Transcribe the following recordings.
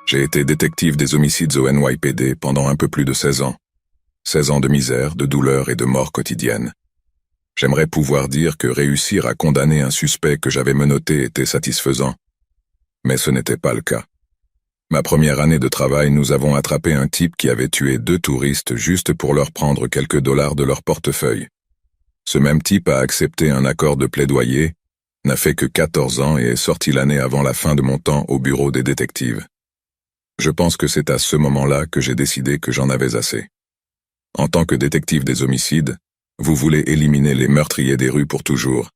J'ai été détective des homicides au NYPD pendant un peu plus de 16 ans. 16 ans de misère, de douleur et de mort quotidienne. J'aimerais pouvoir dire que réussir à condamner un suspect que j'avais menotté était satisfaisant. Mais ce n'était pas le cas. Ma première année de travail, nous avons attrapé un type qui avait tué 2 touristes juste pour leur prendre quelques dollars de leur portefeuille. Ce même type a accepté un accord de plaidoyer, n'a fait que 14 ans et est sorti l'année avant la fin de mon temps au bureau des détectives. Je pense que c'est à ce moment-là que j'ai décidé que j'en avais assez. En tant que détective des homicides, vous voulez éliminer les meurtriers des rues pour toujours,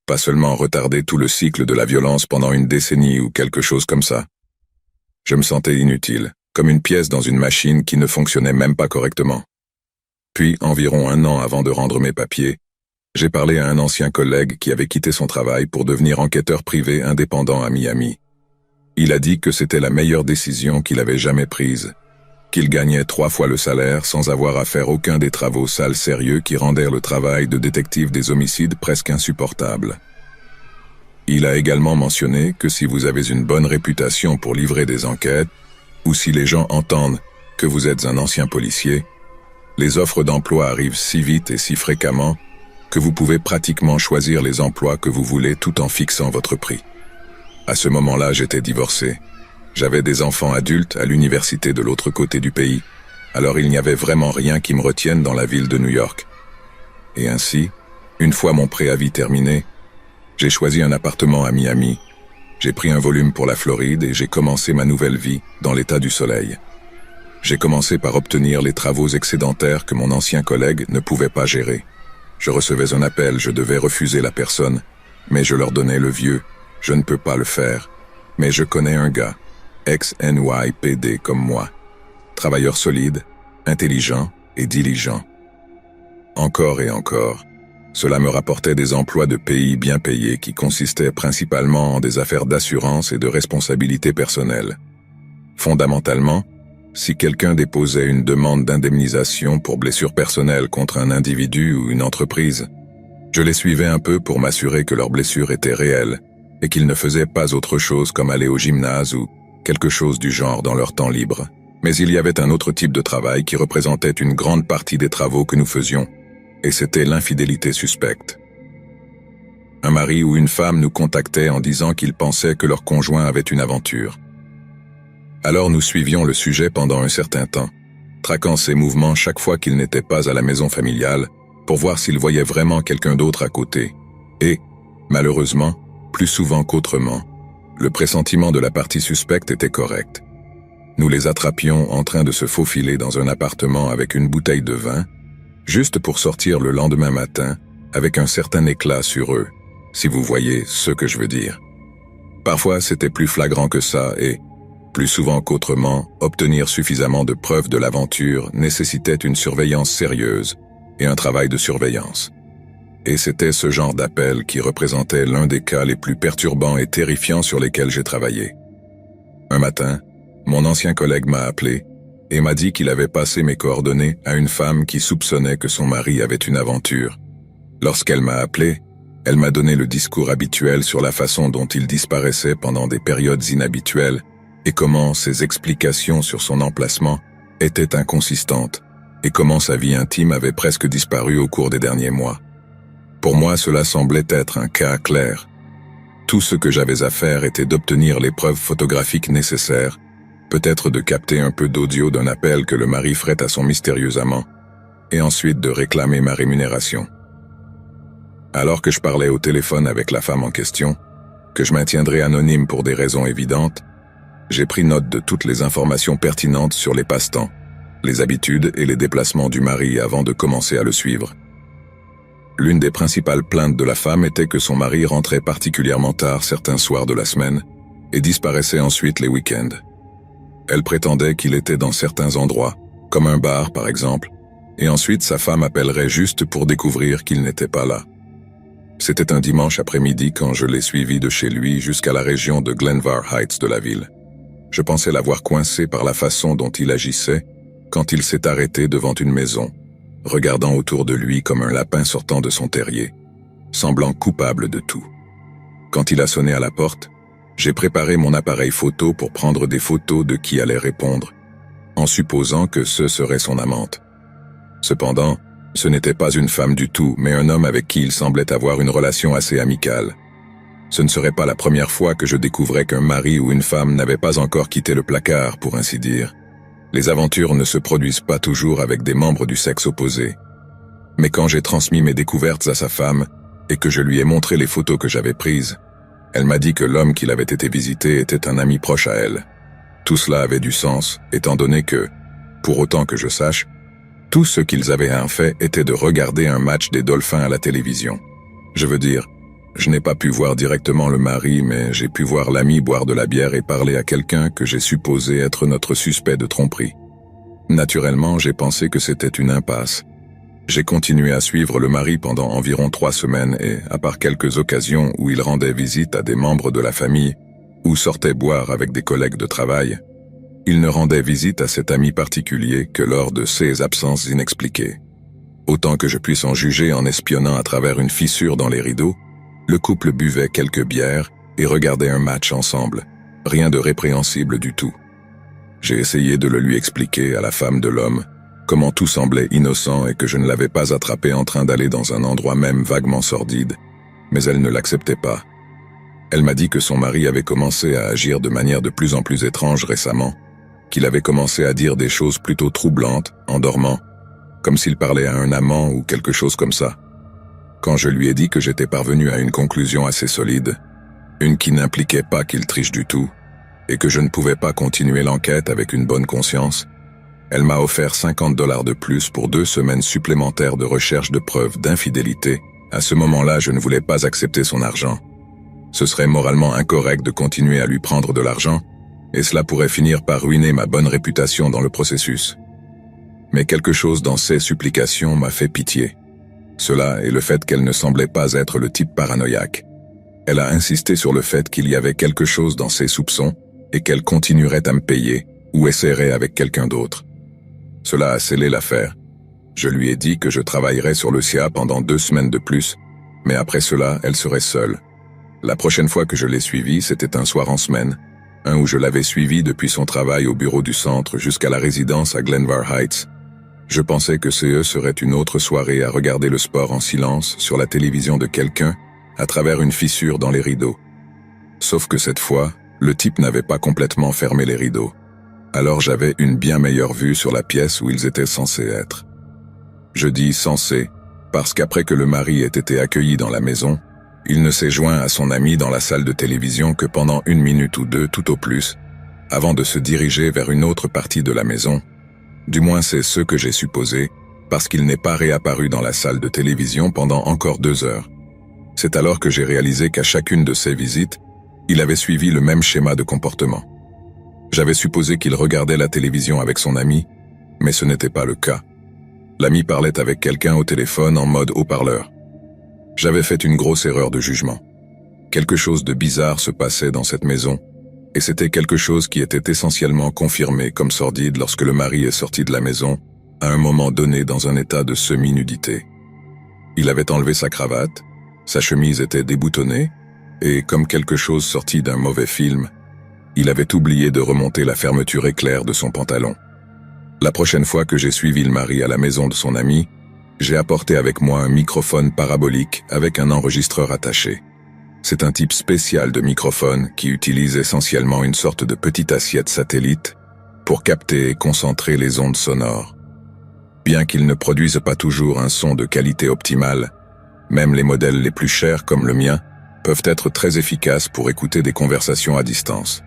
pas seulement retarder tout le cycle de la violence pendant une décennie ou quelque chose comme ça. Je me sentais inutile, comme une pièce dans une machine qui ne fonctionnait même pas correctement. Puis, environ 1 an avant de rendre mes papiers, j'ai parlé à un ancien collègue qui avait quitté son travail pour devenir enquêteur privé indépendant à Miami. Il a dit que c'était la meilleure décision qu'il avait jamais prise, qu'il gagnait 3 fois le salaire sans avoir à faire aucun des travaux sales sérieux qui rendaient le travail de détective des homicides presque insupportable. Il a également mentionné que si vous avez une bonne réputation pour livrer des enquêtes, ou si les gens entendent que vous êtes un ancien policier, les offres d'emploi arrivent si vite et si fréquemment que vous pouvez pratiquement choisir les emplois que vous voulez tout en fixant votre prix. À ce moment-là, j'étais divorcé. J'avais des enfants adultes à l'université de l'autre côté du pays, alors il n'y avait vraiment rien qui me retienne dans la ville de New York. Et ainsi, une fois mon préavis terminé, j'ai choisi un appartement à Miami, j'ai pris un volume pour la Floride et j'ai commencé ma nouvelle vie dans l'état du soleil. J'ai commencé par obtenir les travaux excédentaires que mon ancien collègue ne pouvait pas gérer. Je recevais un appel, je devais refuser la personne, mais je leur donnais le vieux. Je ne peux pas le faire, mais je connais un gars, ex-NYPD comme moi, travailleur solide, intelligent et diligent. Encore et encore, cela me rapportait des emplois de pays bien payés qui consistaient principalement en des affaires d'assurance et de responsabilité personnelle. Fondamentalement, si quelqu'un déposait une demande d'indemnisation pour blessure personnelle contre un individu ou une entreprise, je les suivais un peu pour m'assurer que leur blessure était réelle et qu'ils ne faisaient pas autre chose comme aller au gymnase ou quelque chose du genre dans leur temps libre. Mais il y avait un autre type de travail qui représentait une grande partie des travaux que nous faisions, et c'était l'infidélité suspecte. Un mari ou une femme nous contactait en disant qu'ils pensaient que leur conjoint avait une aventure. Alors nous suivions le sujet pendant un certain temps, traquant ses mouvements chaque fois qu'il n'était pas à la maison familiale pour voir s'il voyait vraiment quelqu'un d'autre à côté. Et, malheureusement, plus souvent qu'autrement, le pressentiment de la partie suspecte était correct. Nous les attrapions en train de se faufiler dans un appartement avec une bouteille de vin, juste pour sortir le lendemain matin avec un certain éclat sur eux, si vous voyez ce que je veux dire. Parfois, c'était plus flagrant que ça et, plus souvent qu'autrement, obtenir suffisamment de preuves de l'aventure nécessitait une surveillance sérieuse et un travail de surveillance. Et c'était ce genre d'appel qui représentait l'un des cas les plus perturbants et terrifiants sur lesquels j'ai travaillé. Un matin, mon ancien collègue m'a appelé et m'a dit qu'il avait passé mes coordonnées à une femme qui soupçonnait que son mari avait une aventure. Lorsqu'elle m'a appelé, elle m'a donné le discours habituel sur la façon dont il disparaissait pendant des périodes inhabituelles et comment ses explications sur son emplacement étaient inconsistantes et comment sa vie intime avait presque disparu au cours des derniers mois. Pour moi, cela semblait être un cas clair. Tout ce que j'avais à faire était d'obtenir les preuves photographiques nécessaires, peut-être de capter un peu d'audio d'un appel que le mari ferait à son mystérieux amant, et ensuite de réclamer ma rémunération. Alors que je parlais au téléphone avec la femme en question, que je maintiendrai anonyme pour des raisons évidentes, j'ai pris note de toutes les informations pertinentes sur les passe-temps, les habitudes et les déplacements du mari avant de commencer à le suivre. L'une des principales plaintes de la femme était que son mari rentrait particulièrement tard certains soirs de la semaine et disparaissait ensuite les week-ends. Elle prétendait qu'il était dans certains endroits, comme un bar par exemple, et ensuite sa femme appellerait juste pour découvrir qu'il n'était pas là. C'était un dimanche après-midi quand je l'ai suivi de chez lui jusqu'à la région de Glenvar Heights de la ville. Je pensais l'avoir coincé par la façon dont il agissait quand il s'est arrêté devant une maison, regardant autour de lui comme un lapin sortant de son terrier, semblant coupable de tout. Quand il a sonné à la porte, J'ai préparé mon appareil photo pour prendre des photos de qui allait répondre, en supposant que ce serait son amante. Cependant, ce n'était pas une femme du tout, mais un homme avec qui il semblait avoir une relation assez amicale. Ce ne serait pas la première fois que je découvrais qu'un mari ou une femme n'avait pas encore quitté le placard, pour ainsi dire. Les aventures ne se produisent pas toujours avec des membres du sexe opposé. Mais quand j'ai transmis mes découvertes à sa femme, et que je lui ai montré les photos que j'avais prises, elle m'a dit que l'homme qui l'avait été visiter était un ami proche à elle. Tout cela avait du sens, étant donné que, pour autant que je sache, tout ce qu'ils avaient fait était de regarder un match des Dolphins à la télévision. Je veux dire, je n'ai pas pu voir directement le mari, mais j'ai pu voir l'ami boire de la bière et parler à quelqu'un que j'ai supposé être notre suspect de tromperie. Naturellement, j'ai pensé que c'était une impasse. J'ai continué à suivre le mari pendant environ 3 semaines et, à part quelques occasions où il rendait visite à des membres de la famille ou sortait boire avec des collègues de travail, il ne rendait visite à cet ami particulier que lors de ses absences inexpliquées. Autant que je puisse en juger en espionnant à travers une fissure dans les rideaux, le couple buvait quelques bières et regardait un match ensemble. Rien de répréhensible du tout. J'ai essayé de le lui expliquer à la femme de l'homme, comment tout semblait innocent et que je ne l'avais pas attrapé en train d'aller dans un endroit même vaguement sordide, mais elle ne l'acceptait pas. Elle m'a dit que son mari avait commencé à agir de manière de plus en plus étrange récemment, qu'il avait commencé à dire des choses plutôt troublantes, en dormant, comme s'il parlait à un amant ou quelque chose comme ça. Quand je lui ai dit que j'étais parvenu à une conclusion assez solide, une qui n'impliquait pas qu'il triche du tout, et que je ne pouvais pas continuer l'enquête avec une bonne conscience, elle m'a offert $50 de plus pour 2 semaines supplémentaires de recherche de preuves d'infidélité. À ce moment-là, je ne voulais pas accepter son argent. Ce serait moralement incorrect de continuer à lui prendre de l'argent, et cela pourrait finir par ruiner ma bonne réputation dans le processus. Mais quelque chose dans ses supplications m'a fait pitié. Cela et le fait qu'elle ne semblait pas être le type paranoïaque. Elle a insisté sur le fait qu'il y avait quelque chose dans ses soupçons et qu'elle continuerait à me payer ou essaierait avec quelqu'un d'autre. Cela a scellé l'affaire. Je lui ai dit que je travaillerais sur le SIA pendant 2 semaines de plus, mais après cela, elle serait seule. La prochaine fois que je l'ai suivie, c'était un soir en semaine, un où je l'avais suivie depuis son travail au bureau du centre jusqu'à la résidence à Glenvar Heights. Je pensais que CE serait une autre soirée à regarder le sport en silence sur la télévision de quelqu'un à travers une fissure dans les rideaux. Sauf que cette fois, le type n'avait pas complètement fermé les rideaux. Alors j'avais une bien meilleure vue sur la pièce où ils étaient censés être. Je dis censé parce qu'après que le mari ait été accueilli dans la maison, il ne s'est joint à son ami dans la salle de télévision que pendant 1 minute ou 2 tout au plus, avant de se diriger vers une autre partie de la maison. Du moins c'est ce que j'ai supposé, parce qu'il n'est pas réapparu dans la salle de télévision pendant encore 2 heures. C'est alors que j'ai réalisé qu'à chacune de ses visites, il avait suivi le même schéma de comportement. J'avais supposé qu'il regardait la télévision avec son ami, mais ce n'était pas le cas. L'ami parlait avec quelqu'un au téléphone en mode haut-parleur. J'avais fait une grosse erreur de jugement. Quelque chose de bizarre se passait dans cette maison, et c'était quelque chose qui était essentiellement confirmé comme sordide lorsque le mari est sorti de la maison, à un moment donné dans un état de semi-nudité. Il avait enlevé sa cravate, sa chemise était déboutonnée, et comme quelque chose sorti d'un mauvais film, il avait oublié de remonter la fermeture éclair de son pantalon. La prochaine fois que j'ai suivi le mari à la maison de son ami, j'ai apporté avec moi un microphone parabolique avec un enregistreur attaché. C'est un type spécial de microphone qui utilise essentiellement une sorte de petite assiette satellite pour capter et concentrer les ondes sonores. Bien qu'il ne produise pas toujours un son de qualité optimale, même les modèles les plus chers comme le mien peuvent être très efficaces pour écouter des conversations à distance.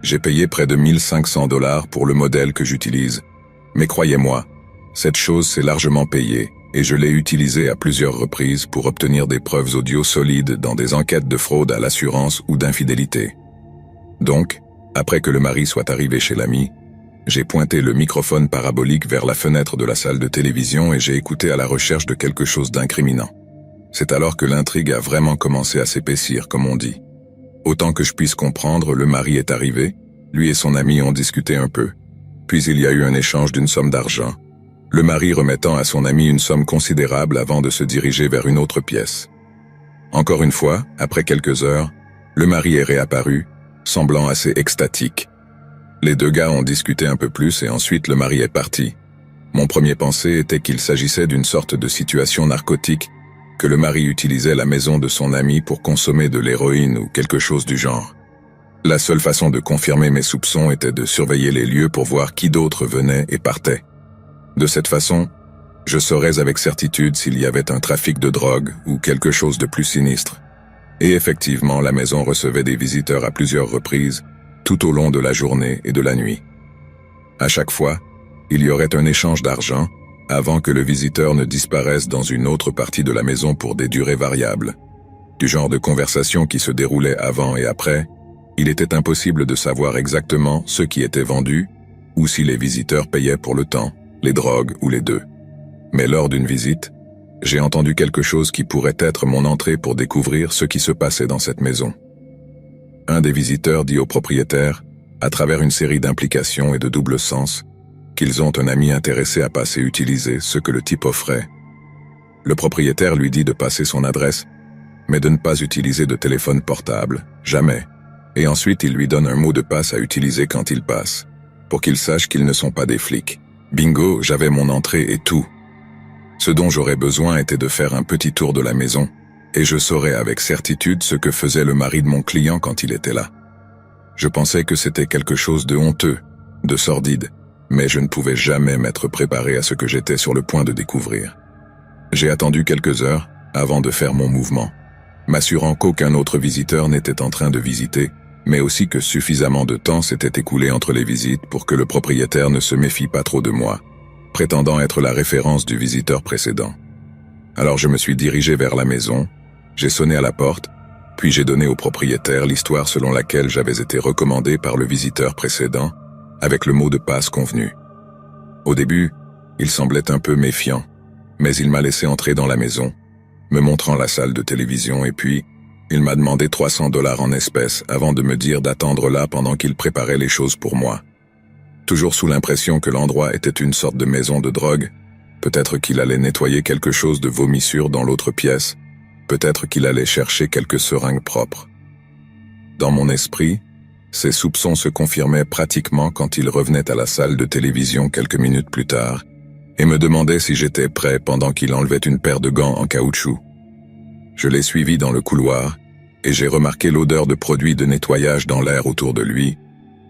J'ai payé près de $1 500 pour le modèle que j'utilise, mais croyez-moi, cette chose s'est largement payée et je l'ai utilisé à plusieurs reprises pour obtenir des preuves audio solides dans des enquêtes de fraude à l'assurance ou d'infidélité. Donc, après que le mari soit arrivé chez l'ami, j'ai pointé le microphone parabolique vers la fenêtre de la salle de télévision et j'ai écouté à la recherche de quelque chose d'incriminant. C'est alors que l'intrigue a vraiment commencé à s'épaissir, comme on dit. Autant que je puisse comprendre, le mari est arrivé, lui et son ami ont discuté un peu. Puis il y a eu un échange d'une somme d'argent, le mari remettant à son ami une somme considérable avant de se diriger vers une autre pièce. Encore une fois, après quelques heures, Le mari est réapparu, semblant assez extatique. Les deux gars ont discuté un peu plus et ensuite le mari est parti. Mon premier pensée était qu'il s'agissait d'une sorte de situation narcotique, que le mari utilisait la maison de son ami pour consommer de l'héroïne ou quelque chose du genre. La seule façon de confirmer mes soupçons était de surveiller les lieux pour voir qui d'autre venait et partait. De cette façon, je saurais avec certitude s'il y avait un trafic de drogue ou quelque chose de plus sinistre. Et effectivement, la maison recevait des visiteurs à plusieurs reprises, tout au long de la journée et de la nuit. À chaque fois, il y aurait un échange d'argent avant que le visiteur ne disparaisse dans une autre partie de la maison pour des durées variables. Du genre de conversation qui se déroulait avant et après, il était impossible de savoir exactement ce qui était vendu ou si les visiteurs payaient pour le temps, les drogues ou les deux. Mais lors d'une visite, j'ai entendu quelque chose qui pourrait être mon entrée pour découvrir ce qui se passait dans cette maison. Un des visiteurs dit au propriétaire, à travers une série d'implications et de double sens, qu'ils ont un ami intéressé à passer utiliser ce que le type offrait. Le propriétaire lui dit de passer son adresse, mais de ne pas utiliser de téléphone portable, jamais. Et ensuite il lui donne un mot de passe à utiliser quand il passe, pour qu'il sache qu'ils ne sont pas des flics. Bingo, j'avais mon entrée et tout. Ce dont j'aurais besoin était de faire un petit tour de la maison, et je saurais avec certitude ce que faisait le mari de mon client quand il était là. Je pensais que c'était quelque chose de honteux, de sordide, mais je ne pouvais jamais m'être préparé à ce que j'étais sur le point de découvrir. J'ai attendu quelques heures avant de faire mon mouvement, m'assurant qu'aucun autre visiteur n'était en train de visiter, mais aussi que suffisamment de temps s'était écoulé entre les visites pour que le propriétaire ne se méfie pas trop de moi, prétendant être la référence du visiteur précédent. Alors je me suis dirigé vers la maison, j'ai sonné à la porte, puis j'ai donné au propriétaire l'histoire selon laquelle j'avais été recommandé par le visiteur précédent, avec le mot de passe convenu. Au début, il semblait un peu méfiant, mais il m'a laissé entrer dans la maison, me montrant la salle de télévision et puis, il m'a demandé 300 $ en espèces avant de me dire d'attendre là pendant qu'il préparait les choses pour moi. Toujours sous l'impression que l'endroit était une sorte de maison de drogue, peut-être qu'il allait nettoyer quelque chose de vomissure dans l'autre pièce, peut-être qu'il allait chercher quelques seringues propres. Dans mon esprit, ces soupçons se confirmaient pratiquement quand il revenait à la salle de télévision quelques minutes plus tard et me demandait si j'étais prêt pendant qu'il enlevait une paire de gants en caoutchouc. Je l'ai suivi dans le couloir et j'ai remarqué l'odeur de produits de nettoyage dans l'air autour de lui,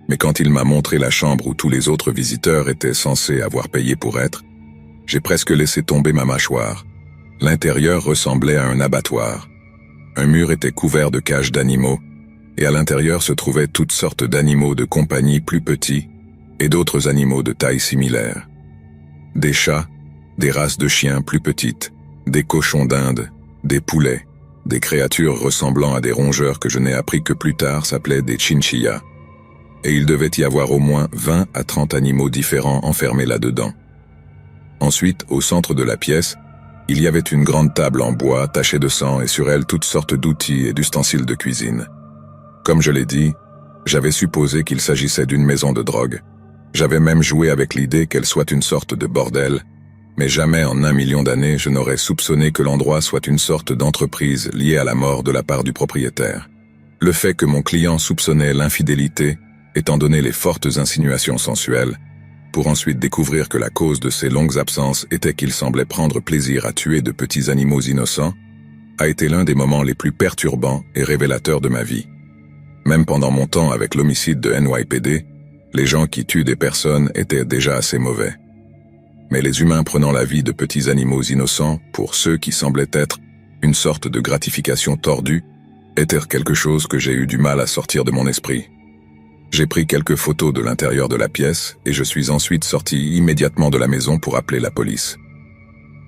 mais quand il m'a montré la chambre où tous les autres visiteurs étaient censés avoir payé pour être, j'ai presque laissé tomber ma mâchoire. L'intérieur ressemblait à un abattoir. Un mur était couvert de cages d'animaux, et à l'intérieur se trouvaient toutes sortes d'animaux de compagnie plus petits et d'autres animaux de taille similaire. Des chats, des races de chiens plus petites, des cochons d'Inde, des poulets, des créatures ressemblant à des rongeurs que je n'ai appris que plus tard s'appelaient des chinchillas. Et il devait y avoir au moins 20 à 30 animaux différents enfermés là-dedans. Ensuite, au centre de la pièce, il y avait une grande table en bois tachée de sang et sur elle toutes sortes d'outils et d'ustensiles de cuisine. Comme je l'ai dit, j'avais supposé qu'il s'agissait d'une maison de drogue. J'avais même joué avec l'idée qu'elle soit une sorte de bordel, mais jamais en 1 million d'années je n'aurais soupçonné que l'endroit soit une sorte d'entreprise liée à la mort de la part du propriétaire. Le fait que mon client soupçonnait l'infidélité, étant donné les fortes insinuations sensuelles, pour ensuite découvrir que la cause de ses longues absences était qu'il semblait prendre plaisir à tuer de petits animaux innocents, a été l'un des moments les plus perturbants et révélateurs de ma vie. Même pendant mon temps avec l'homicide de NYPD, les gens qui tuent des personnes étaient déjà assez mauvais. Mais les humains prenant la vie de petits animaux innocents, pour ceux qui semblaient être une sorte de gratification tordue, était quelque chose que j'ai eu du mal à sortir de mon esprit. J'ai pris quelques photos de l'intérieur de la pièce et je suis ensuite sorti immédiatement de la maison pour appeler la police.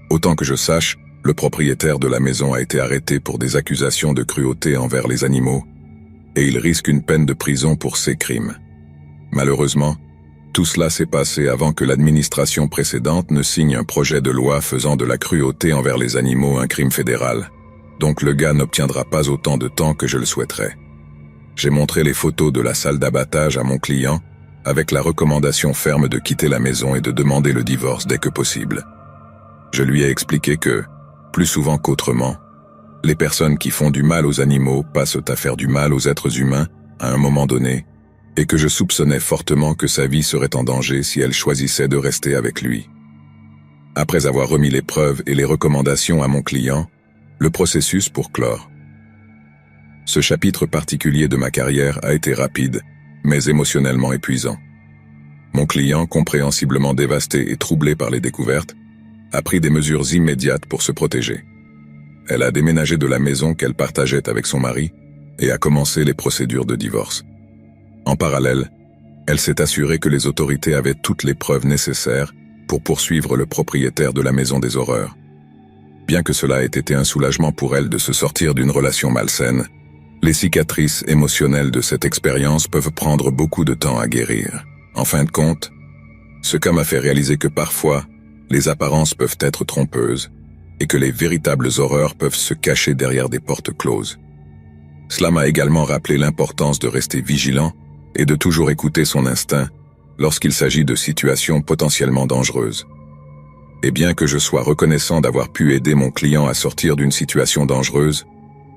Autant que je sache, le propriétaire de la maison a été arrêté pour des accusations de cruauté envers les animaux et il risque une peine de prison pour ces crimes. Malheureusement, tout cela s'est passé avant que l'administration précédente ne signe un projet de loi faisant de la cruauté envers les animaux un crime fédéral, donc le gars n'obtiendra pas autant de temps que je le souhaiterais. J'ai montré les photos de la salle d'abattage à mon client, avec la recommandation ferme de quitter la maison et de demander le divorce dès que possible. Je lui ai expliqué que, plus souvent qu'autrement, Les personnes qui font du mal aux animaux passent à faire du mal aux êtres humains à un moment donné, et que je soupçonnais fortement que sa vie serait en danger si elle choisissait de rester avec lui. Après avoir remis les preuves et les recommandations à mon client, le processus pour clore. Ce chapitre particulier de ma carrière a été rapide, mais émotionnellement épuisant. Mon client, compréhensiblement dévasté et troublé par les découvertes, a pris des mesures immédiates pour se protéger. Elle a déménagé de la maison qu'elle partageait avec son mari et a commencé les procédures de divorce. En parallèle, elle s'est assurée que les autorités avaient toutes les preuves nécessaires pour poursuivre le propriétaire de la maison des horreurs. Bien que cela ait été un soulagement pour elle de se sortir d'une relation malsaine, les cicatrices émotionnelles de cette expérience peuvent prendre beaucoup de temps à guérir. En fin de compte, ce cas m'a fait réaliser que parfois, les apparences peuvent être trompeuses et que les véritables horreurs peuvent se cacher derrière des portes closes. Cela m'a également rappelé l'importance de rester vigilant et de toujours écouter son instinct lorsqu'il s'agit de situations potentiellement dangereuses. Et bien que je sois reconnaissant d'avoir pu aider mon client à sortir d'une situation dangereuse,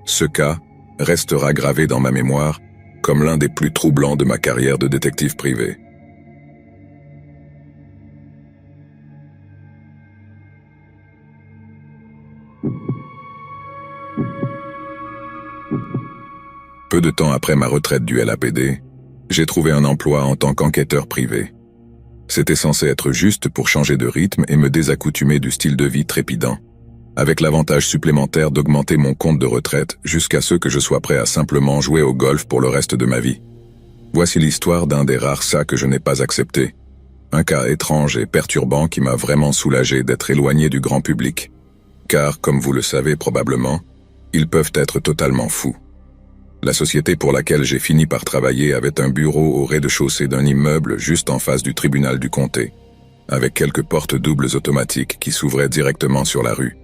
ce cas restera gravé dans ma mémoire comme l'un des plus troublants de ma carrière de détective privé. Peu de temps après ma retraite du LAPD, j'ai trouvé un emploi en tant qu'enquêteur privé. C'était censé être juste pour changer de rythme et me désaccoutumer du style de vie trépidant, avec l'avantage supplémentaire d'augmenter mon compte de retraite jusqu'à ce que je sois prêt à simplement jouer au golf pour le reste de ma vie. Voici l'histoire d'un des rares cas que je n'ai pas accepté. Un cas étrange et perturbant qui m'a vraiment soulagé d'être éloigné du grand public. Car, comme vous le savez probablement, ils peuvent être totalement fous. La société pour laquelle j'ai fini par travailler avait un bureau au rez-de-chaussée d'un immeuble juste en face du tribunal du comté, avec quelques portes doubles automatiques qui s'ouvraient directement sur la rue.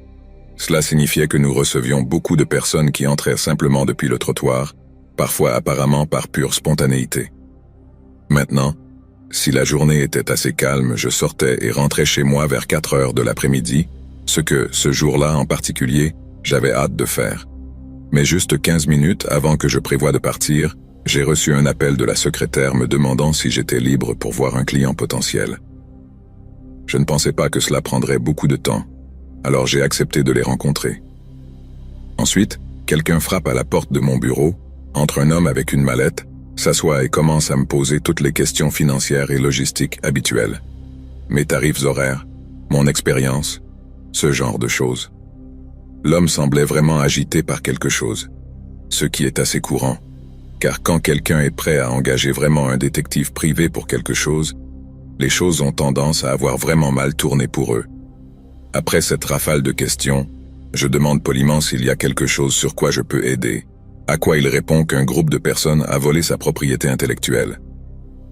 Cela signifiait que nous recevions beaucoup de personnes qui entraient simplement depuis le trottoir, parfois apparemment par pure spontanéité. Maintenant, si la journée était assez calme, je sortais et rentrais chez moi vers 4 heures de l'après-midi, ce que, ce jour-là en particulier, j'avais hâte de faire. Mais juste 15 minutes avant que je prévoie de partir, j'ai reçu un appel de la secrétaire me demandant si j'étais libre pour voir un client potentiel. Je ne pensais pas que cela prendrait beaucoup de temps, alors j'ai accepté de les rencontrer. Ensuite, quelqu'un frappe à la porte de mon bureau, entre un homme avec une mallette, s'assoit et commence à me poser toutes les questions financières et logistiques habituelles. Mes tarifs horaires, mon expérience, ce genre de choses. L'homme semblait vraiment agité par quelque chose, ce qui est assez courant, car quand quelqu'un est prêt à engager vraiment un détective privé pour quelque chose, les choses ont tendance à avoir vraiment mal tourné pour eux. Après cette rafale de questions, je demande poliment s'il y a quelque chose sur quoi je peux aider, à quoi il répond qu'un groupe de personnes a volé sa propriété intellectuelle.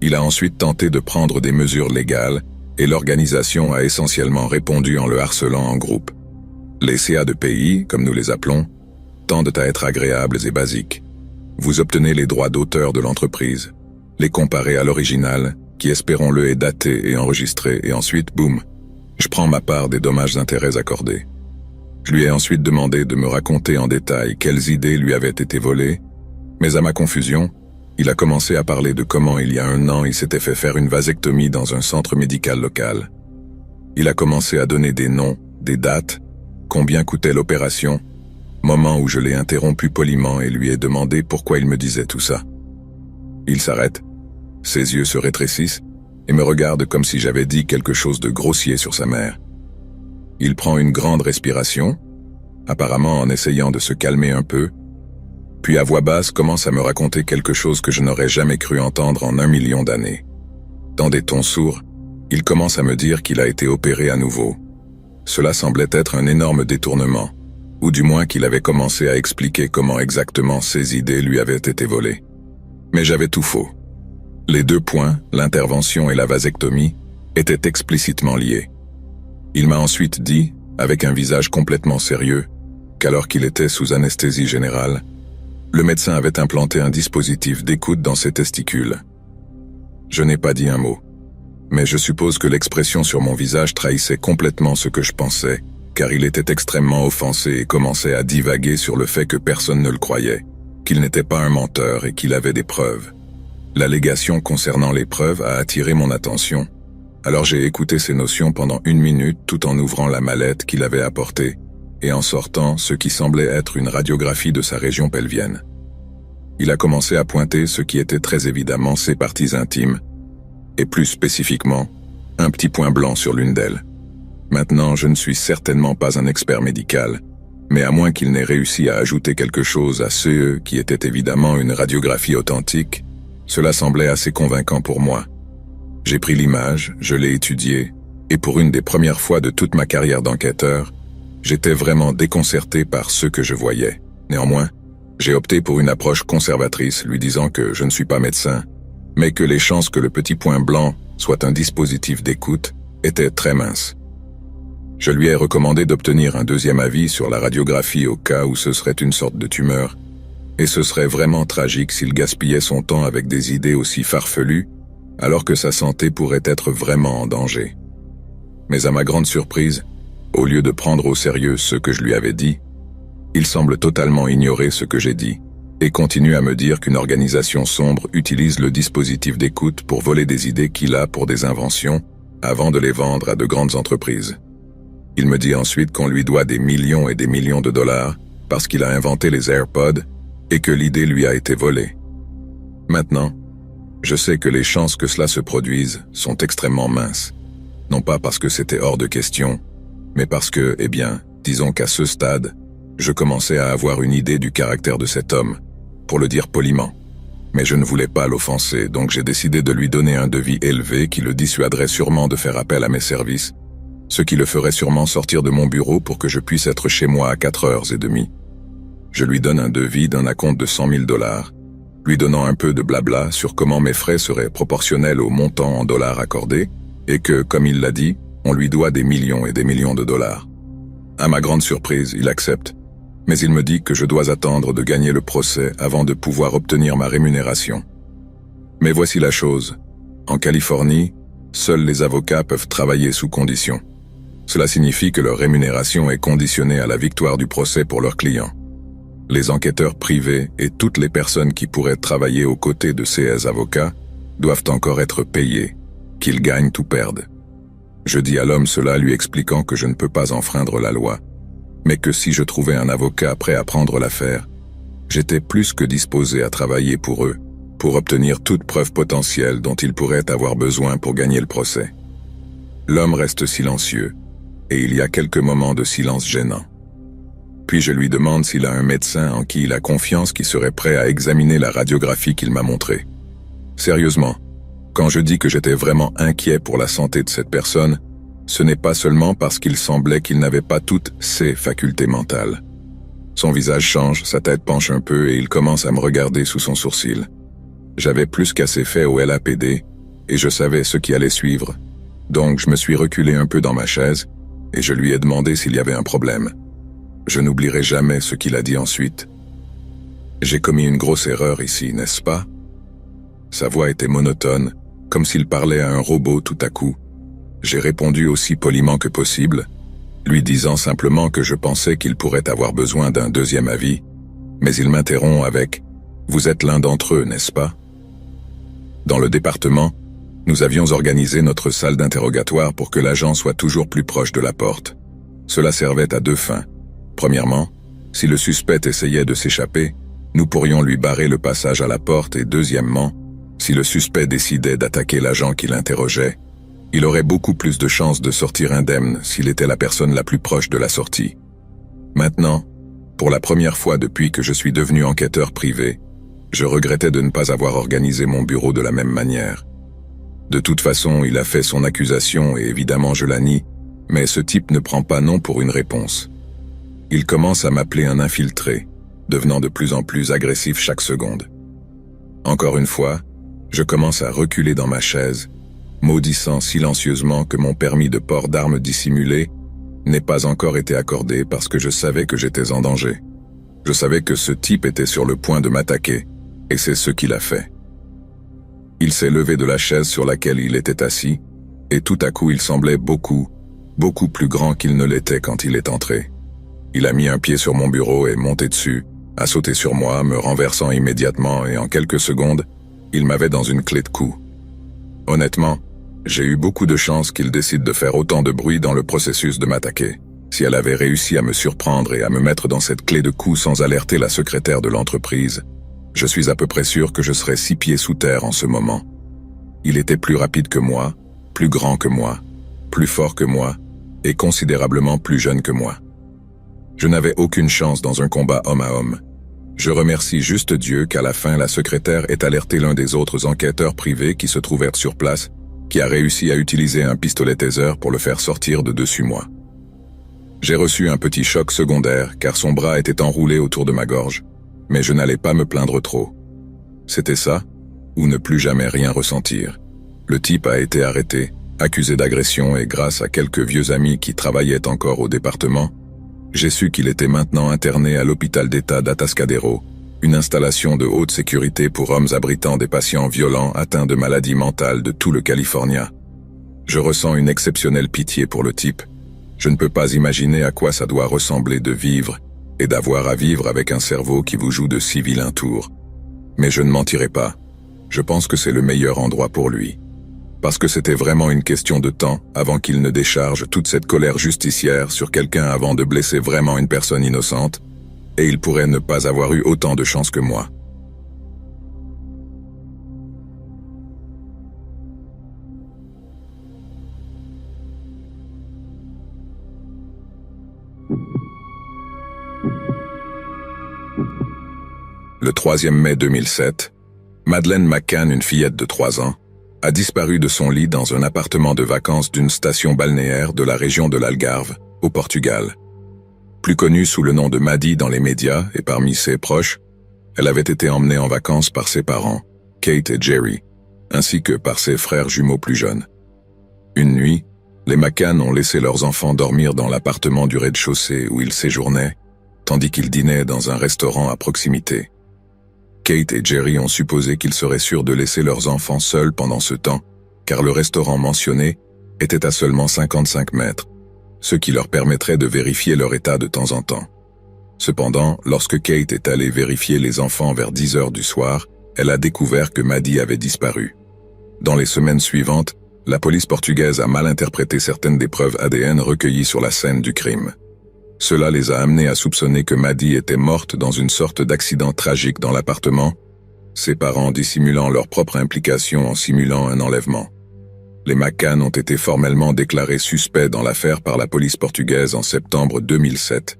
Il a ensuite tenté de prendre des mesures légales et l'organisation a essentiellement répondu en le harcelant en groupe. Les CA de pays, comme nous les appelons, tendent à être agréables et basiques. Vous obtenez les droits d'auteur de l'entreprise, les comparez à l'original, qui espérons-le est daté et enregistré, et ensuite, boum, je prends ma part des dommages-intérêts accordés. Je lui ai ensuite demandé de me raconter en détail quelles idées lui avaient été volées, mais à ma confusion, il a commencé à parler de comment il y a 1 an il s'était fait faire une vasectomie dans un centre médical local. Il a commencé à donner des noms, des dates, combien coûtait l'opération, moment où je l'ai interrompu poliment et lui ai demandé pourquoi il me disait tout ça. Il s'arrête, ses yeux se rétrécissent et me regarde comme si j'avais dit quelque chose de grossier sur sa mère. Il prend une grande respiration, apparemment en essayant de se calmer un peu, puis à voix basse commence à me raconter quelque chose que je n'aurais jamais cru entendre en 1 million d'années. Dans des tons sourds, il commence à me dire qu'il a été opéré à nouveau. Cela semblait être un énorme détournement, ou du moins qu'il avait commencé à expliquer comment exactement ses idées lui avaient été volées. Mais j'avais tout faux. Les 2 points, l'intervention et la vasectomie, étaient explicitement liés. Il m'a ensuite dit, avec un visage complètement sérieux, qu'alors qu'il était sous anesthésie générale, le médecin avait implanté un dispositif d'écoute dans ses testicules. Je n'ai pas dit un mot, mais je suppose que l'expression sur mon visage trahissait complètement ce que je pensais, car il était extrêmement offensé et commençait à divaguer sur le fait que personne ne le croyait, qu'il n'était pas un menteur et qu'il avait des preuves. L'allégation concernant les preuves a attiré mon attention, alors j'ai écouté ses notions pendant 1 minute tout en ouvrant la mallette qu'il avait apportée et en sortant ce qui semblait être une radiographie de sa région pelvienne. Il a commencé à pointer ce qui était très évidemment ses parties intimes, et plus spécifiquement, un petit point blanc sur l'une d'elles. Maintenant, je ne suis certainement pas un expert médical, mais à moins qu'il n'ait réussi à ajouter quelque chose à ce qui était évidemment une radiographie authentique, cela semblait assez convaincant pour moi. J'ai pris l'image, je l'ai étudiée, et pour une des premières fois de toute ma carrière d'enquêteur, j'étais vraiment déconcerté par ce que je voyais. Néanmoins, j'ai opté pour une approche conservatrice, lui disant que je ne suis pas médecin, mais que les chances que le petit point blanc soit un dispositif d'écoute étaient très minces. Je lui ai recommandé d'obtenir un deuxième avis sur la radiographie au cas où ce serait une sorte de tumeur, et ce serait vraiment tragique s'il gaspillait son temps avec des idées aussi farfelues, alors que sa santé pourrait être vraiment en danger. Mais à ma grande surprise, au lieu de prendre au sérieux ce que je lui avais dit, il semble totalement ignorer ce que j'ai dit, et continue à me dire qu'une organisation sombre utilise le dispositif d'écoute pour voler des idées qu'il a pour des inventions, avant de les vendre à de grandes entreprises. Il me dit ensuite qu'on lui doit des millions et des millions de dollars parce qu'il a inventé les AirPods et que l'idée lui a été volée. Maintenant, je sais que les chances que cela se produise sont extrêmement minces, non pas parce que c'était hors de question, mais parce que, disons qu'à ce stade, je commençais à avoir une idée du caractère de cet homme, pour le dire poliment. Mais je ne voulais pas l'offenser, donc j'ai décidé de lui donner un devis élevé qui le dissuaderait sûrement de faire appel à mes services, ce qui le ferait sûrement sortir de mon bureau pour que je puisse être chez moi à 4h30. Je lui donne un devis d'un acompte de 100 000 $, lui donnant un peu de blabla sur comment mes frais seraient proportionnels au montant en dollars accordé, et que, comme il l'a dit, on lui doit des millions et des millions de dollars. À ma grande surprise, il accepte, mais il me dit que je dois attendre de gagner le procès avant de pouvoir obtenir ma rémunération. Mais voici la chose. En Californie, seuls les avocats peuvent travailler sous condition. Cela signifie que leur rémunération est conditionnée à la victoire du procès pour leurs clients. Les enquêteurs privés et toutes les personnes qui pourraient travailler aux côtés de ces avocats doivent encore être payés, qu'ils gagnent ou perdent. Je dis à l'homme cela lui expliquant que je ne peux pas enfreindre la loi, mais que si je trouvais un avocat prêt à prendre l'affaire, j'étais plus que disposé à travailler pour eux, pour obtenir toute preuve potentielle dont ils pourraient avoir besoin pour gagner le procès. L'homme reste silencieux, et il y a quelques moments de silence gênant. Puis je lui demande s'il a un médecin en qui il a confiance qui serait prêt à examiner la radiographie qu'il m'a montrée. Sérieusement, quand je dis que j'étais vraiment inquiet pour la santé de cette personne, ce n'est pas seulement parce qu'il semblait qu'il n'avait pas toutes ses facultés mentales. Son visage change, sa tête penche un peu et il commence à me regarder sous son sourcil. J'avais plus qu'assez fait au LAPD et je savais ce qui allait suivre, donc je me suis reculé un peu dans ma chaise et je lui ai demandé s'il y avait un problème. Je n'oublierai jamais ce qu'il a dit ensuite. « J'ai commis une grosse erreur ici, n'est-ce pas ?» Sa voix était monotone, comme s'il parlait à un robot tout à coup. J'ai répondu aussi poliment que possible, lui disant simplement que je pensais qu'il pourrait avoir besoin d'un deuxième avis, mais il m'interrompt avec « Vous êtes l'un d'entre eux, n'est-ce pas ?» Dans le département, nous avions organisé notre salle d'interrogatoire pour que l'agent soit toujours plus proche de la porte. Cela servait à deux fins. Premièrement, si le suspect essayait de s'échapper, nous pourrions lui barrer le passage à la porte et deuxièmement, si le suspect décidait d'attaquer l'agent qui l'interrogeait, il aurait beaucoup plus de chances de sortir indemne s'il était la personne la plus proche de la sortie. Maintenant, pour la première fois depuis que je suis devenu enquêteur privé, je regrettais de ne pas avoir organisé mon bureau de la même manière. De toute façon, il a fait son accusation et évidemment je la nie, mais ce type ne prend pas non pour une réponse. Il commence à m'appeler un infiltré, devenant de plus en plus agressif chaque seconde. Encore une fois, je commence à reculer dans ma chaise, maudissant silencieusement que mon permis de port d'armes dissimulées n'ait pas encore été accordé parce que je savais que j'étais en danger. Je savais que ce type était sur le point de m'attaquer, et c'est ce qu'il a fait. Il s'est levé de la chaise sur laquelle il était assis, et tout à coup il semblait beaucoup, beaucoup plus grand qu'il ne l'était quand il est entré. Il a mis un pied sur mon bureau et monté dessus, a sauté sur moi, me renversant immédiatement et en quelques secondes, il m'avait dans une clé de cou. Honnêtement, j'ai eu beaucoup de chance qu'il décide de faire autant de bruit dans le processus de m'attaquer. Si elle avait réussi à me surprendre et à me mettre dans cette clé de cou sans alerter la secrétaire de l'entreprise, je suis à peu près sûr que je serais 6 pieds sous terre en ce moment. Il était plus rapide que moi, plus grand que moi, plus fort que moi, et considérablement plus jeune que moi. Je n'avais aucune chance dans un combat homme à homme. Je remercie juste Dieu qu'à la fin la secrétaire ait alerté l'un des autres enquêteurs privés qui se trouvèrent sur place, qui a réussi à utiliser un pistolet taser pour le faire sortir de dessus moi. J'ai reçu un petit choc secondaire car son bras était enroulé autour de ma gorge, mais je n'allais pas me plaindre trop. C'était ça, ou ne plus jamais rien ressentir. Le type a été arrêté, accusé d'agression et grâce à quelques vieux amis qui travaillaient encore au département, j'ai su qu'il était maintenant interné à l'hôpital d'État d'Atascadero, une installation de haute sécurité pour hommes abritant des patients violents atteints de maladies mentales de tout le California. Je ressens une exceptionnelle pitié pour le type. Je ne peux pas imaginer à quoi ça doit ressembler de vivre et d'avoir à vivre avec un cerveau qui vous joue de si vilains tours. Mais je ne mentirai pas. Je pense que c'est le meilleur endroit pour lui. Parce que c'était vraiment une question de temps avant qu'il ne décharge toute cette colère justicière sur quelqu'un avant de blesser vraiment une personne innocente, et il pourrait ne pas avoir eu autant de chance que moi. Le 3e mai 2007, Madeleine McCann, une fillette de 3 ans, a disparu de son lit dans un appartement de vacances d'une station balnéaire de la région de l'Algarve, au Portugal. Plus connue sous le nom de Maddie dans les médias et parmi ses proches, elle avait été emmenée en vacances par ses parents, Kate et Jerry, ainsi que par ses frères jumeaux plus jeunes. Une nuit, les McCann ont laissé leurs enfants dormir dans l'appartement du rez-de-chaussée où ils séjournaient, tandis qu'ils dînaient dans un restaurant à proximité. Kate et Jerry ont supposé qu'ils seraient sûrs de laisser leurs enfants seuls pendant ce temps, car le restaurant mentionné était à seulement 55 mètres, ce qui leur permettrait de vérifier leur état de temps en temps. Cependant, lorsque Kate est allée vérifier les enfants vers 10 heures du soir, elle a découvert que Maddie avait disparu. Dans les semaines suivantes, la police portugaise a mal interprété certaines des preuves ADN recueillies sur la scène du crime. Cela les a amenés à soupçonner que Maddie était morte dans une sorte d'accident tragique dans l'appartement, ses parents dissimulant leur propre implication en simulant un enlèvement. Les McCann ont été formellement déclarés suspects dans l'affaire par la police portugaise en septembre 2007,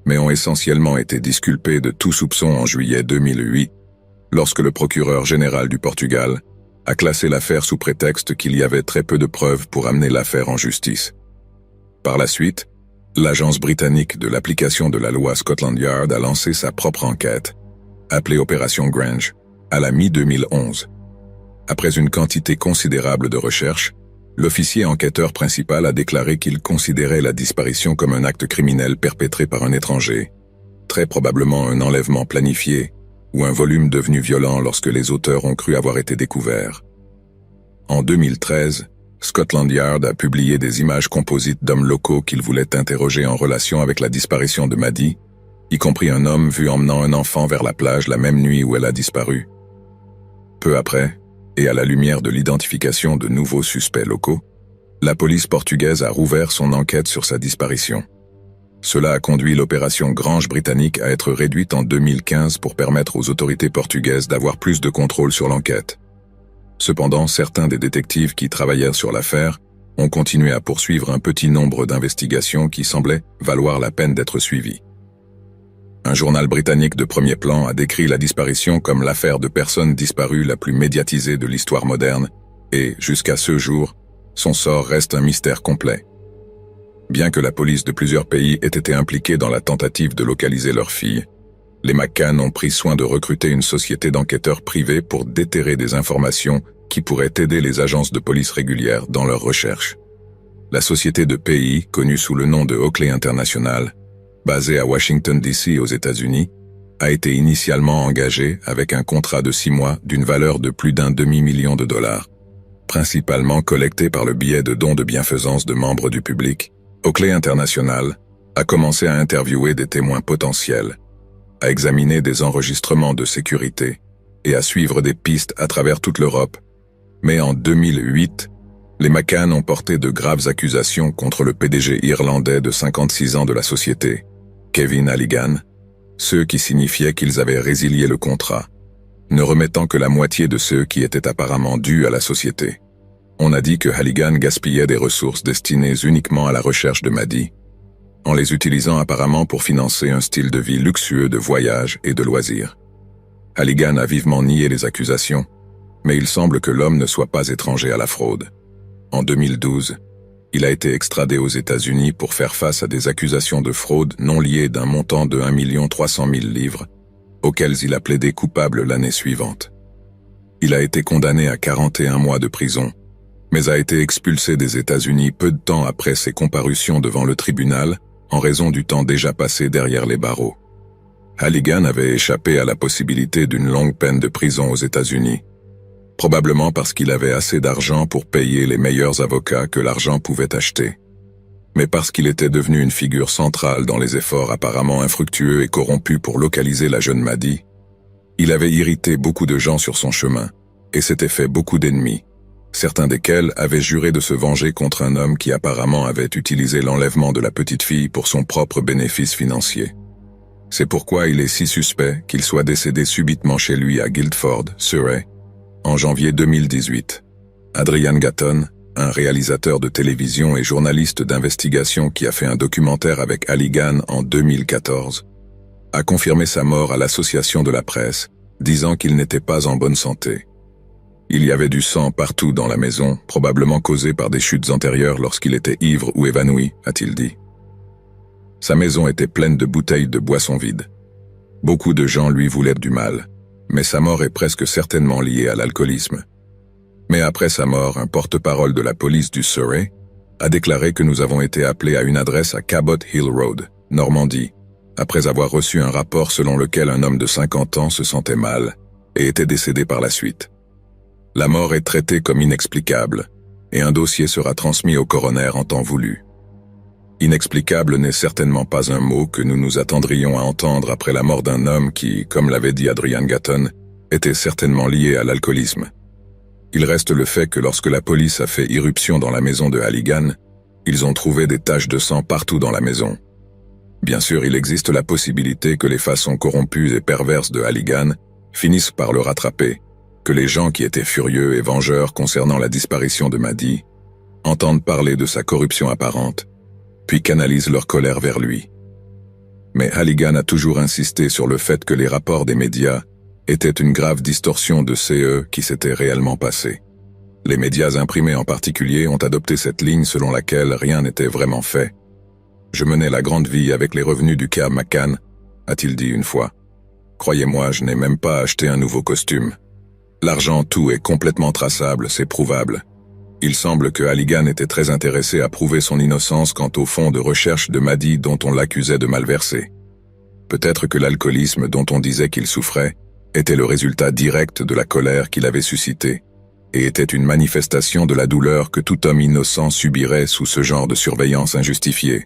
mais ont essentiellement été disculpés de tout soupçon en juillet 2008, lorsque le procureur général du Portugal a classé l'affaire sous prétexte qu'il y avait très peu de preuves pour amener l'affaire en justice. Par la suite, l'agence britannique de l'application de la loi Scotland Yard a lancé sa propre enquête, appelée Opération Grange, à la mi-2011. Après une quantité considérable de recherches, l'officier enquêteur principal a déclaré qu'il considérait la disparition comme un acte criminel perpétré par un étranger, très probablement un enlèvement planifié ou un volume devenu violent lorsque les auteurs ont cru avoir été découverts. En 2013, Scotland Yard a publié des images composites d'hommes locaux qu'il voulait interroger en relation avec la disparition de Maddie, y compris un homme vu emmenant un enfant vers la plage la même nuit où elle a disparu. Peu après, et à la lumière de l'identification de nouveaux suspects locaux, la police portugaise a rouvert son enquête sur sa disparition. Cela a conduit l'opération Grange britannique à être réduite en 2015 pour permettre aux autorités portugaises d'avoir plus de contrôle sur l'enquête. Cependant, certains des détectives qui travaillèrent sur l'affaire ont continué à poursuivre un petit nombre d'investigations qui semblaient valoir la peine d'être suivies. Un journal britannique de premier plan a décrit la disparition comme l'affaire de personnes disparues la plus médiatisée de l'histoire moderne et, jusqu'à ce jour, son sort reste un mystère complet. Bien que la police de plusieurs pays ait été impliquée dans la tentative de localiser leur fille, les McCann ont pris soin de recruter une société d'enquêteurs privés pour déterrer des informations qui pourraient aider les agences de police régulières dans leurs recherches. La société de PI, connue sous le nom de Oakley International, basée à Washington DC aux États-Unis, a été initialement engagée avec un contrat de 6 mois d'une valeur de plus d'1 demi-million de dollars, principalement collectés par le biais de dons de bienfaisance de membres du public, Oakley International a commencé à interviewer des témoins potentiels, à examiner des enregistrements de sécurité et à suivre des pistes à travers toute l'Europe. Mais en 2008, les McCann ont porté de graves accusations contre le PDG irlandais de 56 ans de la société, Kevin Halligan, ce qui signifiait qu'ils avaient résilié le contrat, ne remettant que la moitié de ceux qui étaient apparemment dus à la société. On a dit que Halligan gaspillait des ressources destinées uniquement à la recherche de Maddie, en les utilisant apparemment pour financer un style de vie luxueux de voyage et de loisirs. Halligan a vivement nié les accusations, mais il semble que l'homme ne soit pas étranger à la fraude. En 2012, il a été extradé aux États-Unis pour faire face à des accusations de fraude non liées d'un montant de 1 300 000 livres, auxquelles il a plaidé coupable l'année suivante. Il a été condamné à 41 mois de prison, mais a été expulsé des États-Unis peu de temps après ses comparutions devant le tribunal, en raison du temps déjà passé derrière les barreaux. Halligan avait échappé à la possibilité d'une longue peine de prison aux États-Unis, probablement parce qu'il avait assez d'argent pour payer les meilleurs avocats que l'argent pouvait acheter, mais parce qu'il était devenu une figure centrale dans les efforts apparemment infructueux et corrompus pour localiser la jeune Maddie. Il avait irrité beaucoup de gens sur son chemin, et s'était fait beaucoup d'ennemis, certains desquels avaient juré de se venger contre un homme qui apparemment avait utilisé l'enlèvement de la petite fille pour son propre bénéfice financier. C'est pourquoi il est si suspect qu'il soit décédé subitement chez lui à Guildford, Surrey, en janvier 2018. Adrian Gatton, un réalisateur de télévision et journaliste d'investigation qui a fait un documentaire avec Halligan en 2014, a confirmé sa mort à l'association de la presse, disant qu'il n'était pas en bonne santé. Il y avait du sang partout dans la maison, probablement causé par des chutes antérieures lorsqu'il était ivre ou évanoui, a-t-il dit. Sa maison était pleine de bouteilles de boissons vides. Beaucoup de gens lui voulaient du mal, mais sa mort est presque certainement liée à l'alcoolisme. Mais après sa mort, un porte-parole de la police du Surrey a déclaré que nous avons été appelés à une adresse à Cabot Hill Road, Normandie, après avoir reçu un rapport selon lequel un homme de 50 ans se sentait mal et était décédé par la suite. La mort est traitée comme inexplicable, et un dossier sera transmis au coroner en temps voulu. Inexplicable n'est certainement pas un mot que nous nous attendrions à entendre après la mort d'un homme qui, comme l'avait dit Adrian Gatton, était certainement lié à l'alcoolisme. Il reste le fait que lorsque la police a fait irruption dans la maison de Halligan, ils ont trouvé des taches de sang partout dans la maison. Bien sûr, il existe la possibilité que les façons corrompues et perverses de Halligan finissent par le rattraper, que les gens qui étaient furieux et vengeurs concernant la disparition de Maddie entendent parler de sa corruption apparente, puis canalisent leur colère vers lui. Mais Halligan a toujours insisté sur le fait que les rapports des médias étaient une grave distorsion de ce qui s'était réellement passé. Les médias imprimés en particulier ont adopté cette ligne selon laquelle rien n'était vraiment fait. Je menais la grande vie avec les revenus du cab McCann, a-t-il dit une fois. Croyez-moi, je n'ai même pas acheté un nouveau costume. L'argent, tout est complètement traçable, c'est prouvable. Il semble que Halligan était très intéressé à prouver son innocence quant au fonds de recherche de Maddie dont on l'accusait de malverser. Peut-être que l'alcoolisme dont on disait qu'il souffrait était le résultat direct de la colère qu'il avait suscitée, et était une manifestation de la douleur que tout homme innocent subirait sous ce genre de surveillance injustifiée.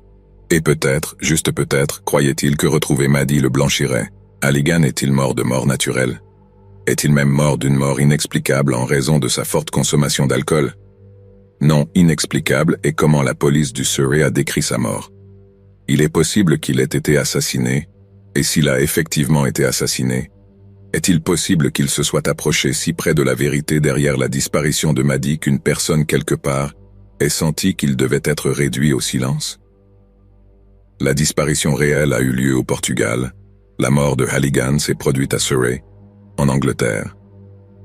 Et peut-être, juste peut-être, croyait-il que retrouver Maddie le blanchirait. Halligan est-il mort de mort naturelle? Est-il même mort d'une mort inexplicable en raison de sa forte consommation d'alcool? Non, inexplicable est comment la police du Surrey a décrit sa mort. Il est possible qu'il ait été assassiné, et s'il a effectivement été assassiné, est-il possible qu'il se soit approché si près de la vérité derrière la disparition de Maddie qu'une personne quelque part ait senti qu'il devait être réduit au silence? La disparition réelle a eu lieu au Portugal, la mort de Halligan s'est produite à Surrey, en Angleterre.